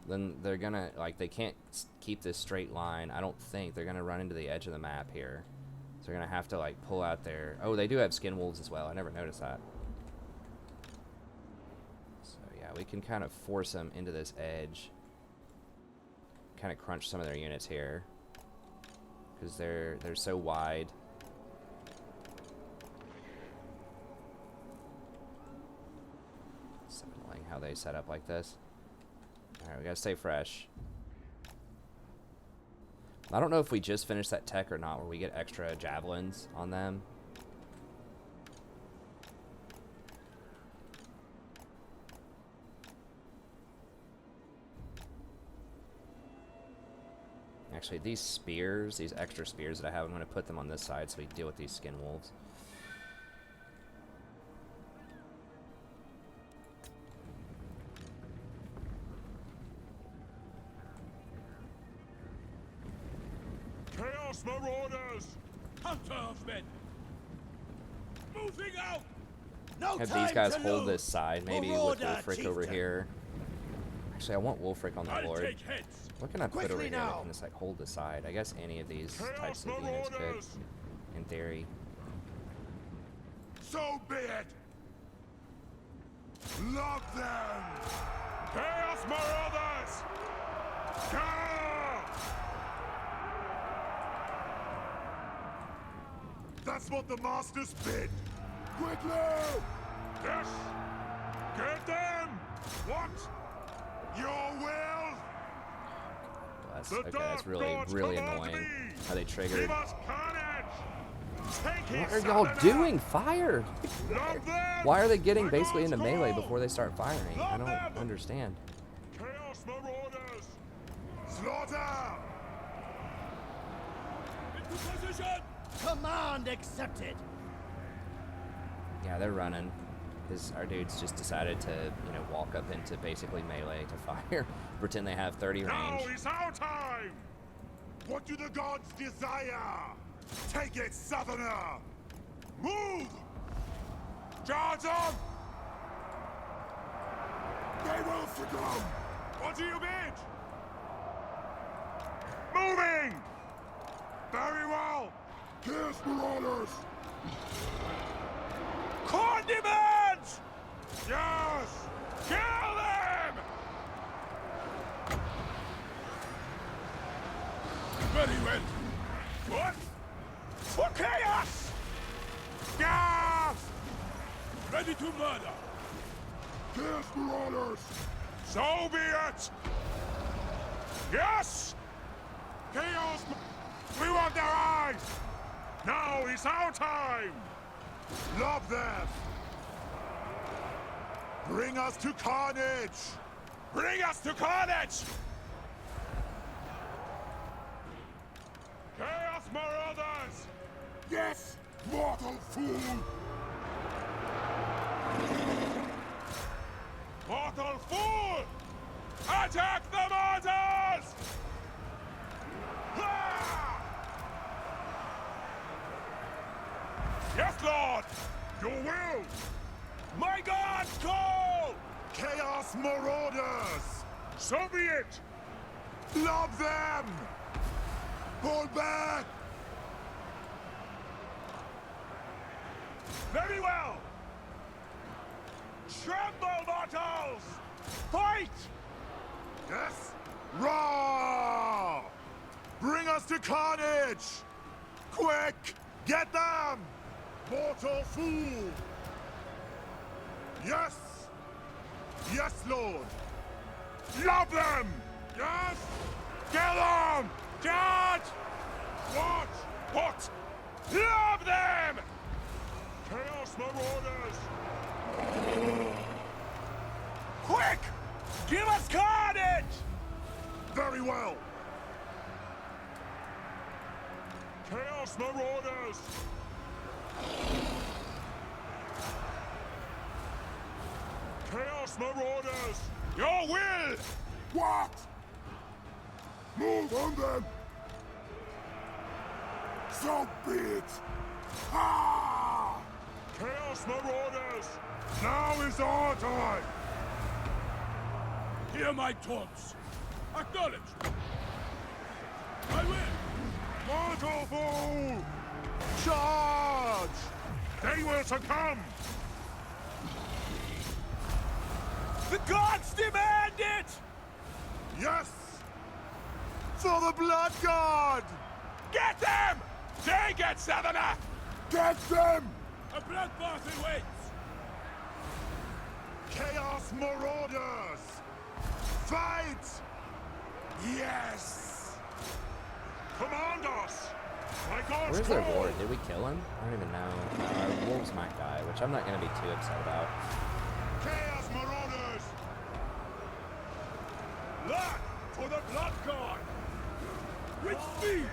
Speaker 1: then they're gonna, like, they can't keep this straight line. I don't think. They're gonna run into the edge of the map here. So they're gonna have to, like, pull out their... Oh, they do have skin wolves as well. I never noticed that. So, yeah, we can kind of force them into this edge. Kind of crunch some of their units here. Because they're so wide. It's so annoying how they set up like this. Alright, we gotta stay fresh. I don't know if we just finished that tech or not, where we get extra javelins on them. Actually, these spears, these extra spears that I have, I'm gonna put them on this side so we can deal with these skin wolves.
Speaker 2: Marauders! Huntersmen! Moving out!
Speaker 3: No
Speaker 1: Have
Speaker 3: time
Speaker 1: these guys
Speaker 3: to
Speaker 1: hold
Speaker 3: lose.
Speaker 1: this side, maybe with
Speaker 3: Marauder,
Speaker 1: Wulfrik over
Speaker 3: chieftain.
Speaker 1: here. Actually, I want Wulfrik on the board.
Speaker 2: Take heads.
Speaker 1: What can I put
Speaker 3: Quickly
Speaker 1: over here that
Speaker 3: now.
Speaker 1: can just, like, hold the side? I guess any of these
Speaker 2: Chaos
Speaker 1: types of units could,
Speaker 2: Marauders!
Speaker 1: in theory.
Speaker 2: So be it! Lock them! Chaos Marauders! Go! That's what the Masters bid! Quickly! Yes! Get them! What? Your will?
Speaker 1: Bless.
Speaker 2: The
Speaker 1: Okay,
Speaker 2: Dark
Speaker 1: that's really,
Speaker 2: Gods
Speaker 1: really
Speaker 2: command
Speaker 1: annoying
Speaker 2: me!
Speaker 1: how they triggered.
Speaker 2: Give us carnage! Take
Speaker 1: What
Speaker 2: his
Speaker 1: are y'all
Speaker 2: son
Speaker 1: doing? Fire!
Speaker 2: Love them!
Speaker 1: Why are they getting
Speaker 2: My
Speaker 1: basically
Speaker 2: God's
Speaker 1: into melee
Speaker 2: call!
Speaker 1: before they start firing? I
Speaker 2: Love
Speaker 1: don't
Speaker 2: them!
Speaker 1: understand.
Speaker 2: Chaos Marauders! Slaughter! Into position!
Speaker 3: Command accepted.
Speaker 1: Yeah, they're running. Our dudes just decided to, you know, walk up into basically melee to fire. Pretend they have 30
Speaker 2: Now
Speaker 1: range.
Speaker 2: is our time! What do the gods desire? Take it, Southerner! Move! Charge on! They will succumb! What do you bid? Moving! Very well! Chaos Marauders! Condiments! Yes! Kill them! Very well. What? For chaos! Yes! Ready to murder! Chaos Marauders! So be it! Yes! Chaos! We want their eyes! Now is our time! Love them! Bring us to carnage! Bring us to carnage! Chaos Marauders! Yes, mortal fool! Mortal fool! Attack the martyrs! Ah! Yes, Lord! Your will! My gods call! Chaos Marauders! So be it! Love them! Pull back! Very well! Tremble, mortals! Fight! Yes? Raw! Bring us to carnage! Quick! Get them! Mortal fool! Yes! Yes, Lord! Love them! Yes! Kill them! Charge! What? What? Love them! Chaos Marauders! Quick! Give us carnage! Very well! Chaos Marauders! Chaos Marauders! Your will! What? Move on them! So be it! Ha! Chaos Marauders! Now is our time! Hear my taunts! Acknowledged! I will! Mortal fool! Charge! They will succumb! The gods demand it! Yes! For the Blood God! Get them! Take it, Southerner! Get them! A bloodbath awaits! Chaos Marauders! Fight! Yes! Command us! My gods
Speaker 1: Where's their
Speaker 2: call!
Speaker 1: lord? Did we kill him? I don't even know. Our wolves might die, which I'm not going to be too upset about.
Speaker 2: Chaos Marauders! Blood for the Blood God! With speed!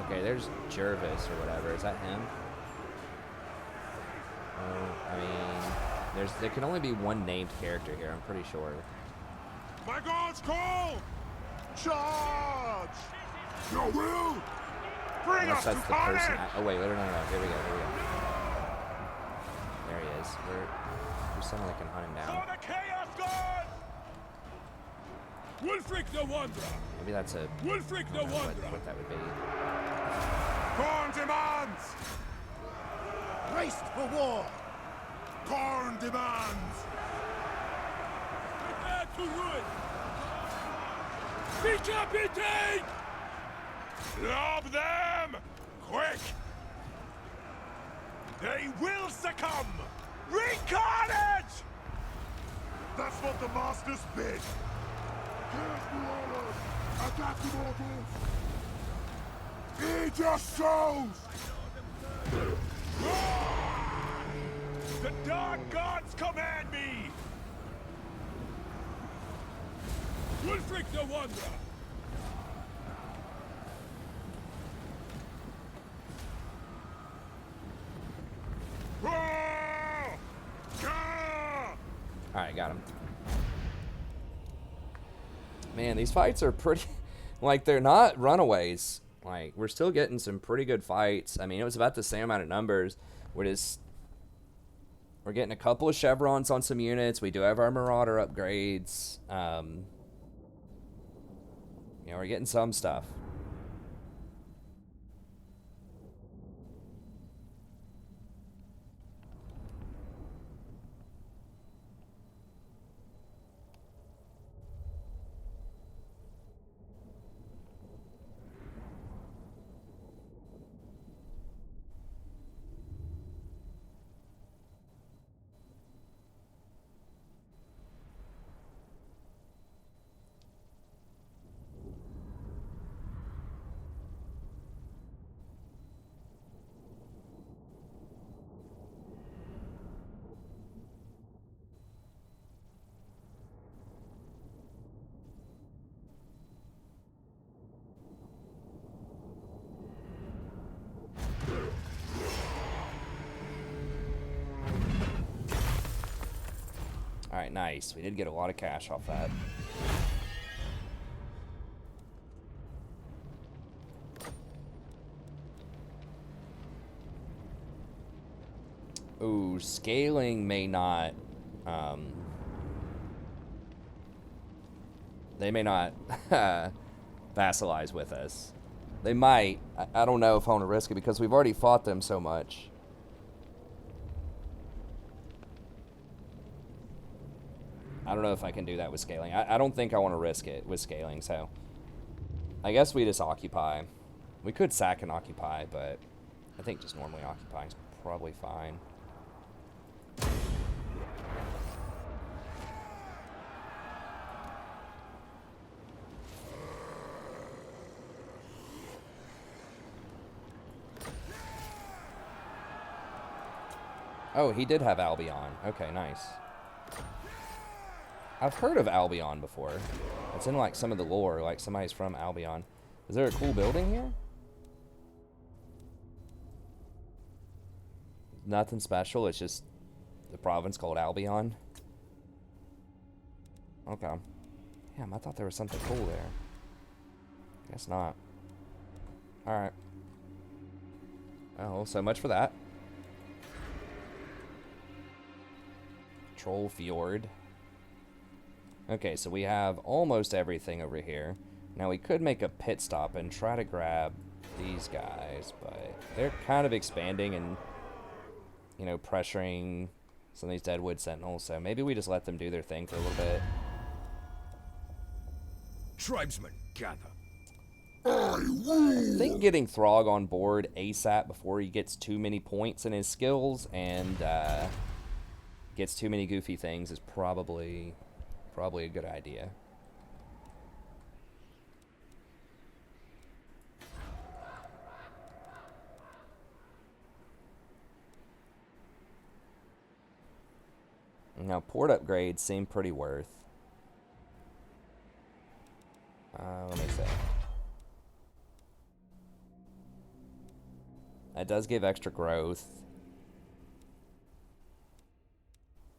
Speaker 1: Okay, there's Jervis or whatever. Is that him? Oh, I mean, there can only be one named character here, I'm pretty sure.
Speaker 2: My gods call! Charge! Your will! Bring
Speaker 1: Unless
Speaker 2: us
Speaker 1: that's
Speaker 2: to
Speaker 1: the person.
Speaker 2: carnage!
Speaker 1: Oh, wait, no. Here we go. There he is. There's someone that can hunt him down.
Speaker 2: For the Chaos God! Wulfrik the Wanderer!
Speaker 1: Maybe that's a...
Speaker 2: Wulfrik
Speaker 1: I
Speaker 2: the
Speaker 1: don't know
Speaker 2: Wanderer!
Speaker 1: what that would be.
Speaker 2: Corn demands!
Speaker 3: Braced for war!
Speaker 2: Corn demands! Prepare to ruin! Decapitate! Lob them! Quick! They will succumb! Recarnage! That's what the masters bid! Here's the orders! Attack the mortals! Eat your souls! The dark gods command me! Wulfrik the Wanderer!
Speaker 1: Alright, got him. Man, these fights are pretty... like, they're not runaways. Like, we're still getting some pretty good fights. I mean, it was about the same amount of numbers. We're getting a couple of chevrons on some units. We do have our Marauder upgrades. You know, we're getting some stuff. Alright, nice. We did get a lot of cash off that. Ooh, scaling may not... they may not vassalize with us. They might. I don't know if I want to risk it because we've already fought them so much. I don't know if I can do that with scaling. I don't think I want to risk it with scaling, so... I guess we just occupy. We could sack and occupy, but I think just normally occupying is probably fine. Oh, he did have Albion. Okay, nice. I've heard of Albion before. It's in like some of the lore, like somebody's from Albion. Is there a cool building here? Nothing special, it's just the province called Albion. Okay. Damn, I thought there was something cool there. Guess not. Alright. Oh, so much for that. Troll Fjord. Okay, so we have almost everything over here. Now we could make a pit stop and try to grab these guys, but they're kind of expanding and, you know, pressuring some of these Deadwood Sentinels, so maybe we just let them do their thing for a little bit.
Speaker 4: Tribesmen, gather.
Speaker 1: I think getting Throg on board ASAP before he gets too many points in his skills and gets too many goofy things is probably a good idea. Now, port upgrades seem pretty worth. Let me see. That does give extra growth.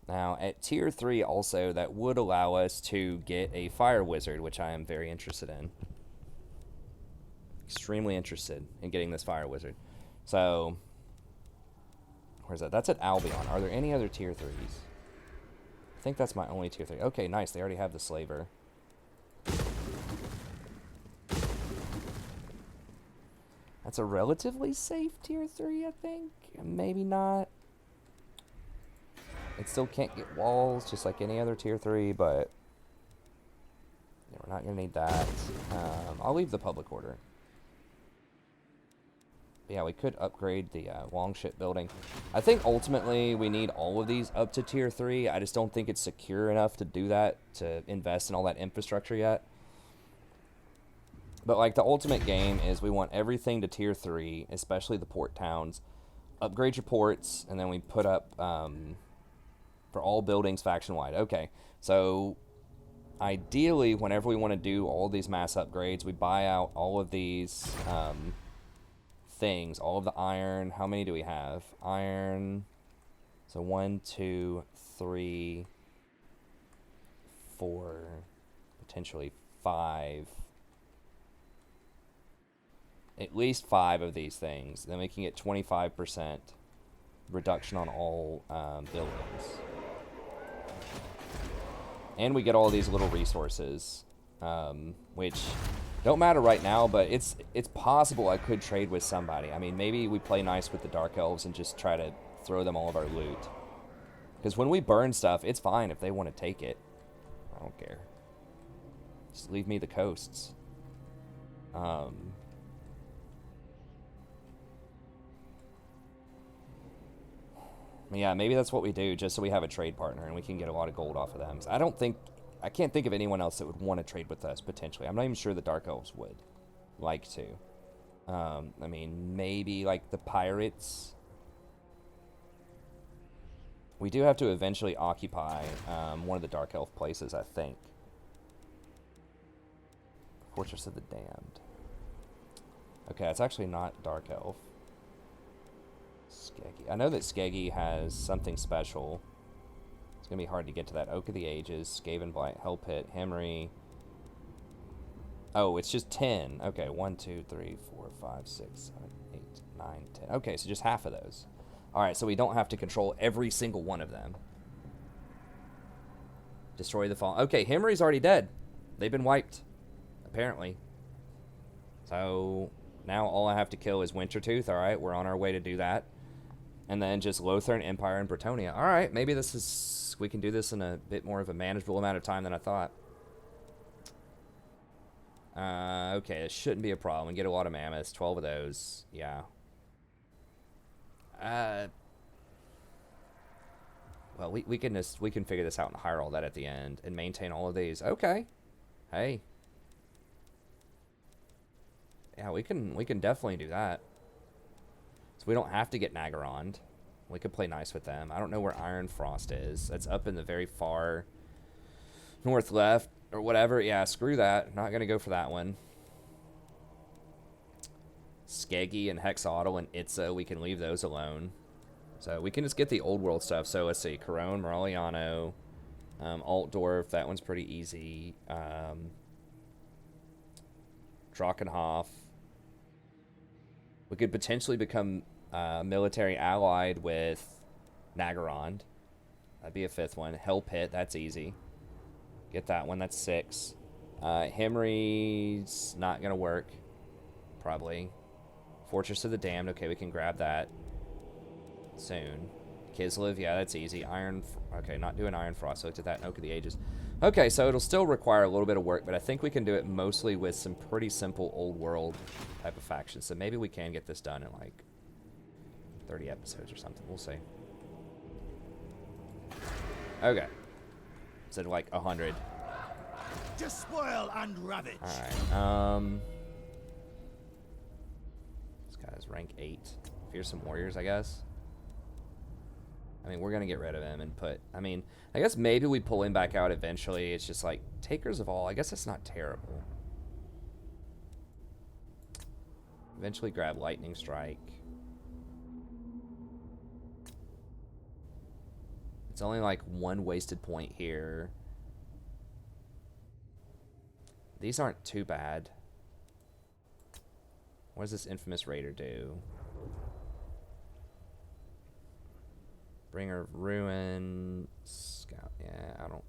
Speaker 1: Now, at tier 3 also, that would allow us to get a fire wizard, which I am very interested in. Extremely interested in getting this fire wizard. So, where's that? That's at Albion. Are there any other tier 3s? I think that's my only tier 3. Okay, nice. They already have the slaver. That's a relatively safe tier 3, I think. Maybe not. It still can't get walls, just like any other tier 3, but yeah, we're not going to need that. I'll leave the public order. But yeah, we could upgrade the longship building. I think ultimately we need all of these up to tier 3. I just don't think it's secure enough to do that, to invest in all that infrastructure yet. But like the ultimate game is we want everything to tier 3, especially the port towns. Upgrade your ports, and then we put up... for all buildings faction-wide. Okay, so ideally, whenever we want to do all these mass upgrades, we buy out all of these things, all of the iron. How many do we have? Iron. So 1, 2, 3, 4, potentially 5. At least 5 of these things. Then we can get 25% reduction on all buildings. And we get all these little resources, which don't matter right now, but it's possible I could trade with somebody. I mean, maybe we play nice with the Dark Elves and just try to throw them all of our loot. Because when we burn stuff, it's fine if they want to take it. I don't care. Just leave me the coasts. Yeah, maybe that's what we do, just so we have a trade partner and we can get a lot of gold off of them. I can't think of anyone else that would want to trade with us, potentially. I'm not even sure the Dark Elves would like to. I mean, maybe, like, the pirates. We do have to eventually occupy one of the Dark Elf places, I think. Fortress of the Damned. Okay, it's actually not Dark Elf. Skeggy. I know that Skeggy has something special. It's going to be hard to get to that. Oak of the Ages, Skaven Blight, Hell Pit, Hemry. Oh, it's just 10. Okay, 1, 2, 3, 4, 5, 6, 7, 8, 9, 10. Okay, so just half of those. Alright, so we don't have to control every single one of them. Destroy the fall. Okay, Himri's already dead. They've been wiped, apparently. So now all I have to kill is Wintertooth. Alright, we're on our way to do that. And then just Lothern Empire and Bretonnia. Alright, maybe this is... we can do this in a bit more of a manageable amount of time than I thought. Okay, it shouldn't be a problem. We get a lot of mammoths, 12 of those. Yeah. Well, we can figure this out and hire all that at the end and maintain all of these. Okay. Hey. Yeah, we can definitely do that. So we don't have to get Nagarond. We could play nice with them. I don't know where Iron Frost is. That's up in the very far north left or whatever. Yeah, screw that. Not gonna go for that one. Skeggy and Hexaudal and Itza, we can leave those alone. So we can just get the old world stuff. So let's see, Corone, Moraliano, Altdorf, that one's pretty easy. Drakenhof. We could potentially become military allied with Nagarond. That'd be a 5th one. Hell Pit, that's easy. Get that one, that's 6. Himri's not gonna work, probably. Fortress of the Damned, okay, we can grab that soon. Kislev, yeah, that's easy. Okay, not doing Iron Frost. I looked at that in Oak of the Ages. Okay, so it'll still require a little bit of work, but I think we can do it mostly with some pretty simple old world type of factions. So maybe we can get this done in like 30 episodes or something. We'll see. Okay. Instead of like 100.
Speaker 3: Despoil and ravage.
Speaker 1: Alright, this guy's rank 8. Fearsome Warriors, I guess. I mean, we're going to get rid of him and put... I mean, I guess maybe we pull him back out eventually. It's just like, Takers of All. I guess it's not terrible. Eventually grab Lightning Strike. It's only like 1 wasted point here. These aren't too bad. What does this Infamous Raider do? Bringer of Ruin, Scout. Yeah, I don't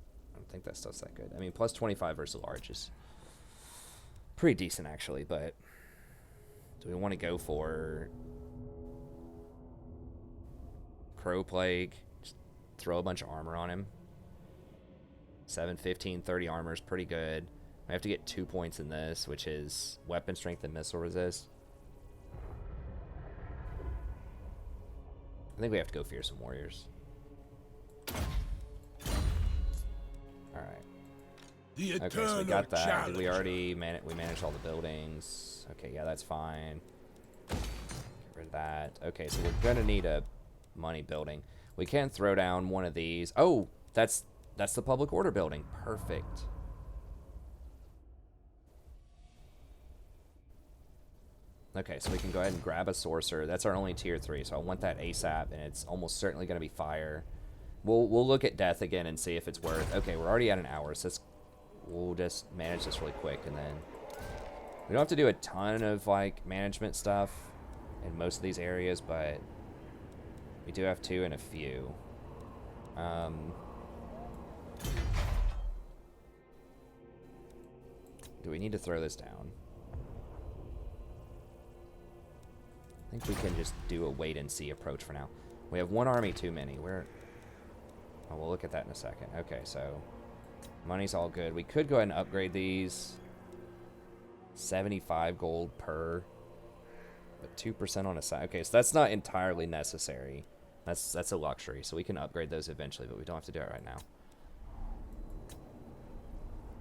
Speaker 1: think that stuff's that good. I mean, plus 25 versus large is pretty decent actually, but do we want to go for Crow Plague? Just throw a bunch of armor on him. 7, 15, 30 armor is pretty good. I have to get 2 points in this, which is weapon strength and missile resist. I think we have to go Fearsome Warriors. Alright. Okay, so we got that. Did we already we managed all the buildings? Okay, yeah, that's fine. Get rid of that. Okay, so we're gonna need a money building. We can throw down one of these. Oh, that's the public order building. Perfect. Okay, so we can go ahead and grab a sorcerer. That's our only tier 3, so I want that ASAP, and it's almost certainly going to be fire. We'll look at death again and see if it's worth. Okay, we're already at an hour, so we'll just manage this really quick, and then we don't have to do a ton of like management stuff in most of these areas, but we do have to in a few. Do we need to throw this down? I think we can just do a wait-and-see approach for now. We have 1 army too many. Oh, we'll look at that in a second. Okay, so money's all good. We could go ahead and upgrade these. 75 gold per, but 2% on a side. Okay, so that's not entirely necessary. That's a luxury, so we can upgrade those eventually, but we don't have to do it right now.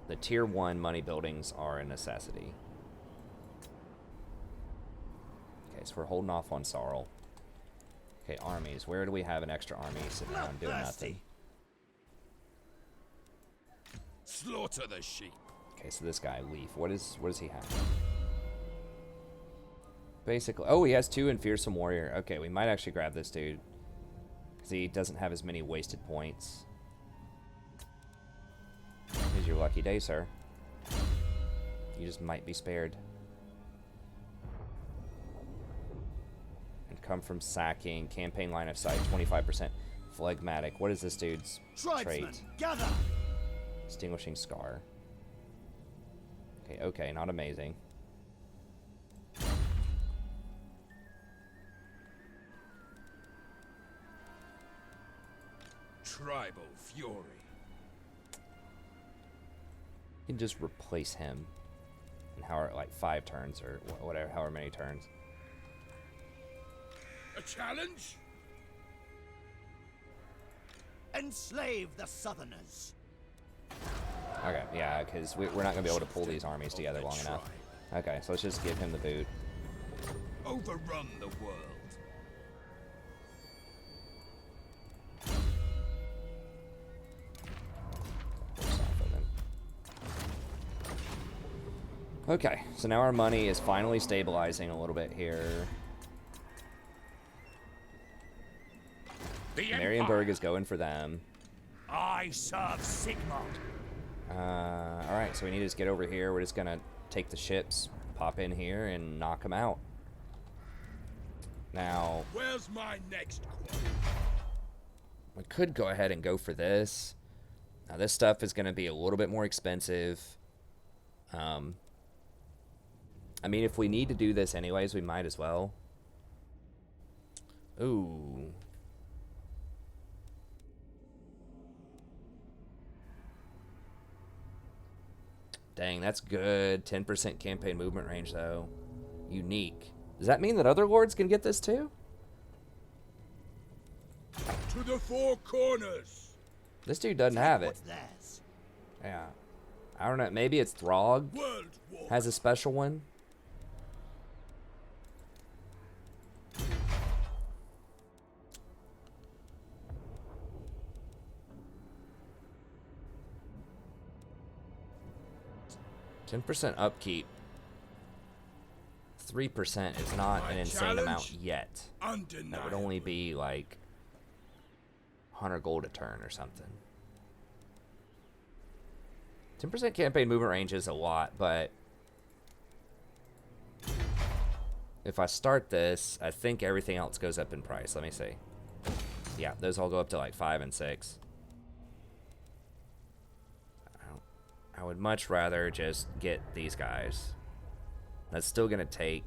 Speaker 1: The tier 1 money buildings are a necessity. Okay, so we're holding off on Sarl. Okay, armies. Where do we have an extra army sitting around doing nothing?
Speaker 4: Slaughter the sheep.
Speaker 1: Okay, so this guy, Leaf. What does he have? Basically, oh, he has 2 in Fearsome Warrior. Okay, we might actually grab this dude, because he doesn't have as many wasted points. Here's your lucky day, sir. You just might be spared. And come from sacking. Campaign line of sight, 25%. Phlegmatic. What is this dude's
Speaker 3: Tribesmen,
Speaker 1: trait?
Speaker 3: gather!
Speaker 1: Extinguishing scar. Okay, okay, not amazing.
Speaker 4: Tribal fury.
Speaker 1: You can just replace him in however, like 5 turns or whatever, however many turns.
Speaker 4: A challenge?
Speaker 3: Enslave the Southerners!
Speaker 1: Okay, yeah, because we're not going to be able to pull these armies together long enough. Okay, so let's just give him the boot.
Speaker 4: Overrun the world.
Speaker 1: Okay, so now our money is finally stabilizing a little bit here. Marienburg is going for them.
Speaker 3: I serve Sigmund.
Speaker 1: Alright, so we need to just get over here. We're just going to take the ships, pop in here, and knock them out. Now,
Speaker 4: Where's my next quote?
Speaker 1: we could go ahead and go for this. Now, this stuff is going to be a little bit more expensive. I mean, if we need to do this anyways, we might as well. Ooh. Dang, that's good. 10% campaign movement range, though. Unique. Does that mean that other lords can get this, too?
Speaker 4: To the 4 corners.
Speaker 1: This dude doesn't have it.
Speaker 3: What's theirs?
Speaker 1: Yeah. I don't know. Maybe it's Throg
Speaker 4: World War.
Speaker 1: has a special one. %10 upkeep. 3% is not an insane amount yet.
Speaker 4: Undeniable.
Speaker 1: That would only be like 100 gold a turn or something. 10% campaign movement range is a lot, but if I start this, I think everything else goes up in price. Let me see. Yeah, those all go up to like 5 and 6. I would much rather just get these guys. That's still going to take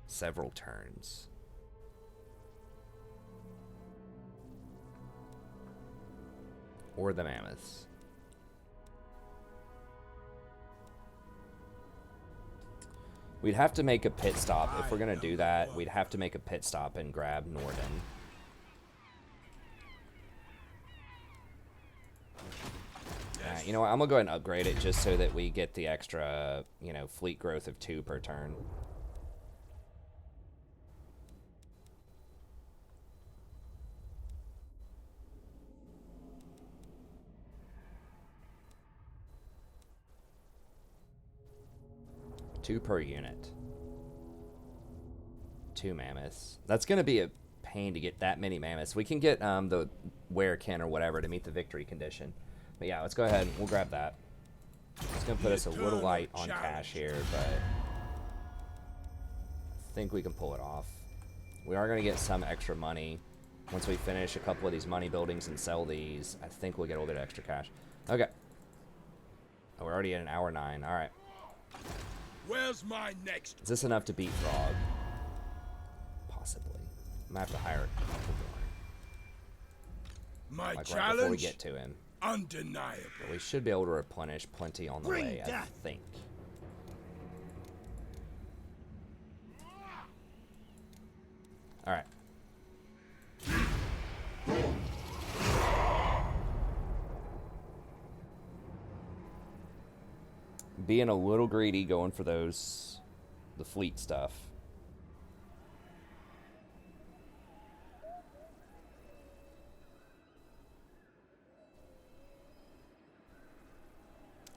Speaker 1: several turns. Or the mammoths. We'd have to make a pit stop. If we're going to do that, we'd have to make a pit stop and grab Norden. You know what, I'm going to go ahead and upgrade it just so that we get the extra, you know, fleet growth of 2 per turn. Two per unit. 2 mammoths. That's going to be a pain to get that many mammoths. We can get the werekin or whatever to meet the victory condition. But yeah, let's go ahead. We'll grab that. It's going to put us a little light on cash here, but I think we can pull it off. We are going to get some extra money. Once we finish a couple of these money buildings and sell these, I think we'll get a little bit of extra cash. Okay. Oh, we're already at an hour 9. All right.
Speaker 4: Where's my next?
Speaker 1: Is this enough to beat Throg? Possibly. I might have to hire a couple more.
Speaker 4: My
Speaker 1: Like
Speaker 4: challenge?
Speaker 1: right before we get to him.
Speaker 4: Undeniable.
Speaker 1: But we should be able to replenish plenty on the
Speaker 3: Bring
Speaker 1: way, I
Speaker 3: death.
Speaker 1: think. Alright. Being a little greedy going for the fleet stuff.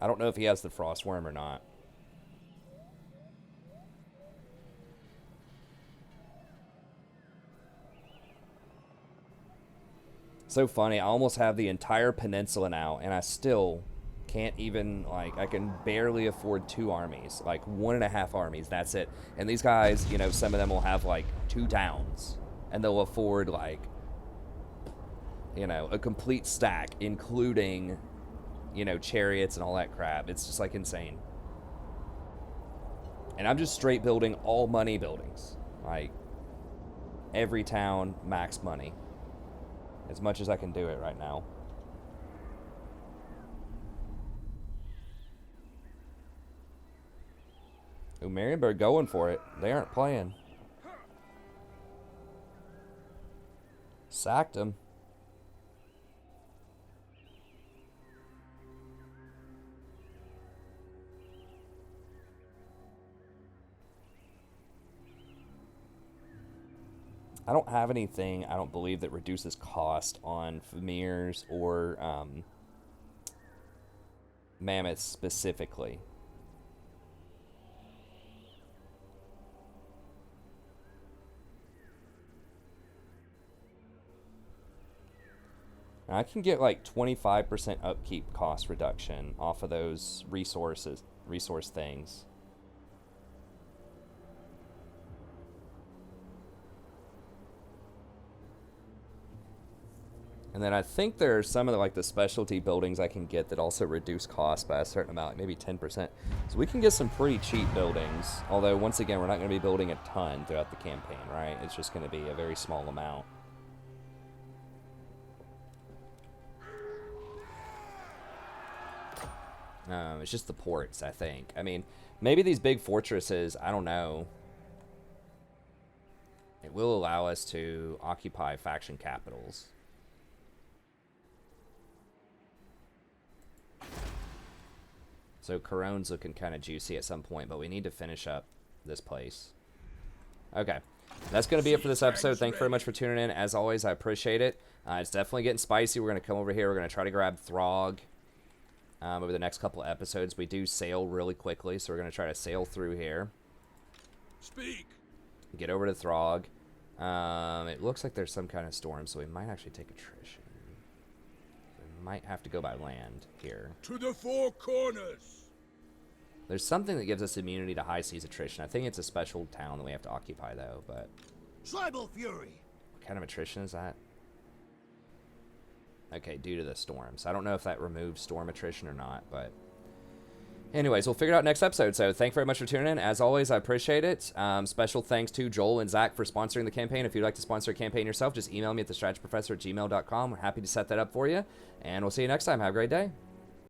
Speaker 1: I don't know if he has the frost worm or not. So funny, I almost have the entire peninsula now, and I still can't even, like, I can barely afford 2 armies, like 1.5 armies, that's it. And these guys, you know, some of them will have like 2 towns, and they'll afford like, you know, a complete stack, including, you know, chariots and all that crap. It's just like insane. And I'm just straight building all money buildings, like every town max money, as much as I can do it right now. Ooh, Marienburg going for it. They aren't playing. Sacked him. I don't have anything, I don't believe, that reduces cost on Famirs or Mammoths specifically. I can get like 25% upkeep cost reduction off of those resource things. And then I think there are some of the specialty buildings I can get that also reduce cost by a certain amount, maybe 10%. So we can get some pretty cheap buildings. Although, once again, we're not going to be building a ton throughout the campaign, right? It's just going to be a very small amount. It's just the ports, I think. I mean, maybe these big fortresses, I don't know. It will allow us to occupy faction capitals. So Coron's looking kind of juicy at some point, but we need to finish up this place. Okay. That's going to be it for this episode. Thank you very much for tuning in. As always, I appreciate it. It's definitely getting spicy. We're going to come over here. We're going to try to grab Throg over the next couple of episodes. We do sail really quickly, so we're going to try to sail through here.
Speaker 4: Speak.
Speaker 1: Get over to Throg. It looks like there's some kind of storm, so we might actually take attrition. We might have to go by land here.
Speaker 4: To the 4 corners.
Speaker 1: There's something that gives us immunity to high seas attrition. I think it's a special town that we have to occupy, though, but...
Speaker 3: Tribal Fury!
Speaker 1: What kind of attrition is that? Okay, due to the storms. I don't know if that removes storm attrition or not, but... Anyways, we'll figure it out next episode, so thank you very much for tuning in. As always, I appreciate it. Special thanks to Joel and Zach for sponsoring the campaign. If you'd like to sponsor a campaign yourself, just email me at thestrategyprofessor@gmail.com. We're happy to set that up for you, and we'll see you next time. Have a great day.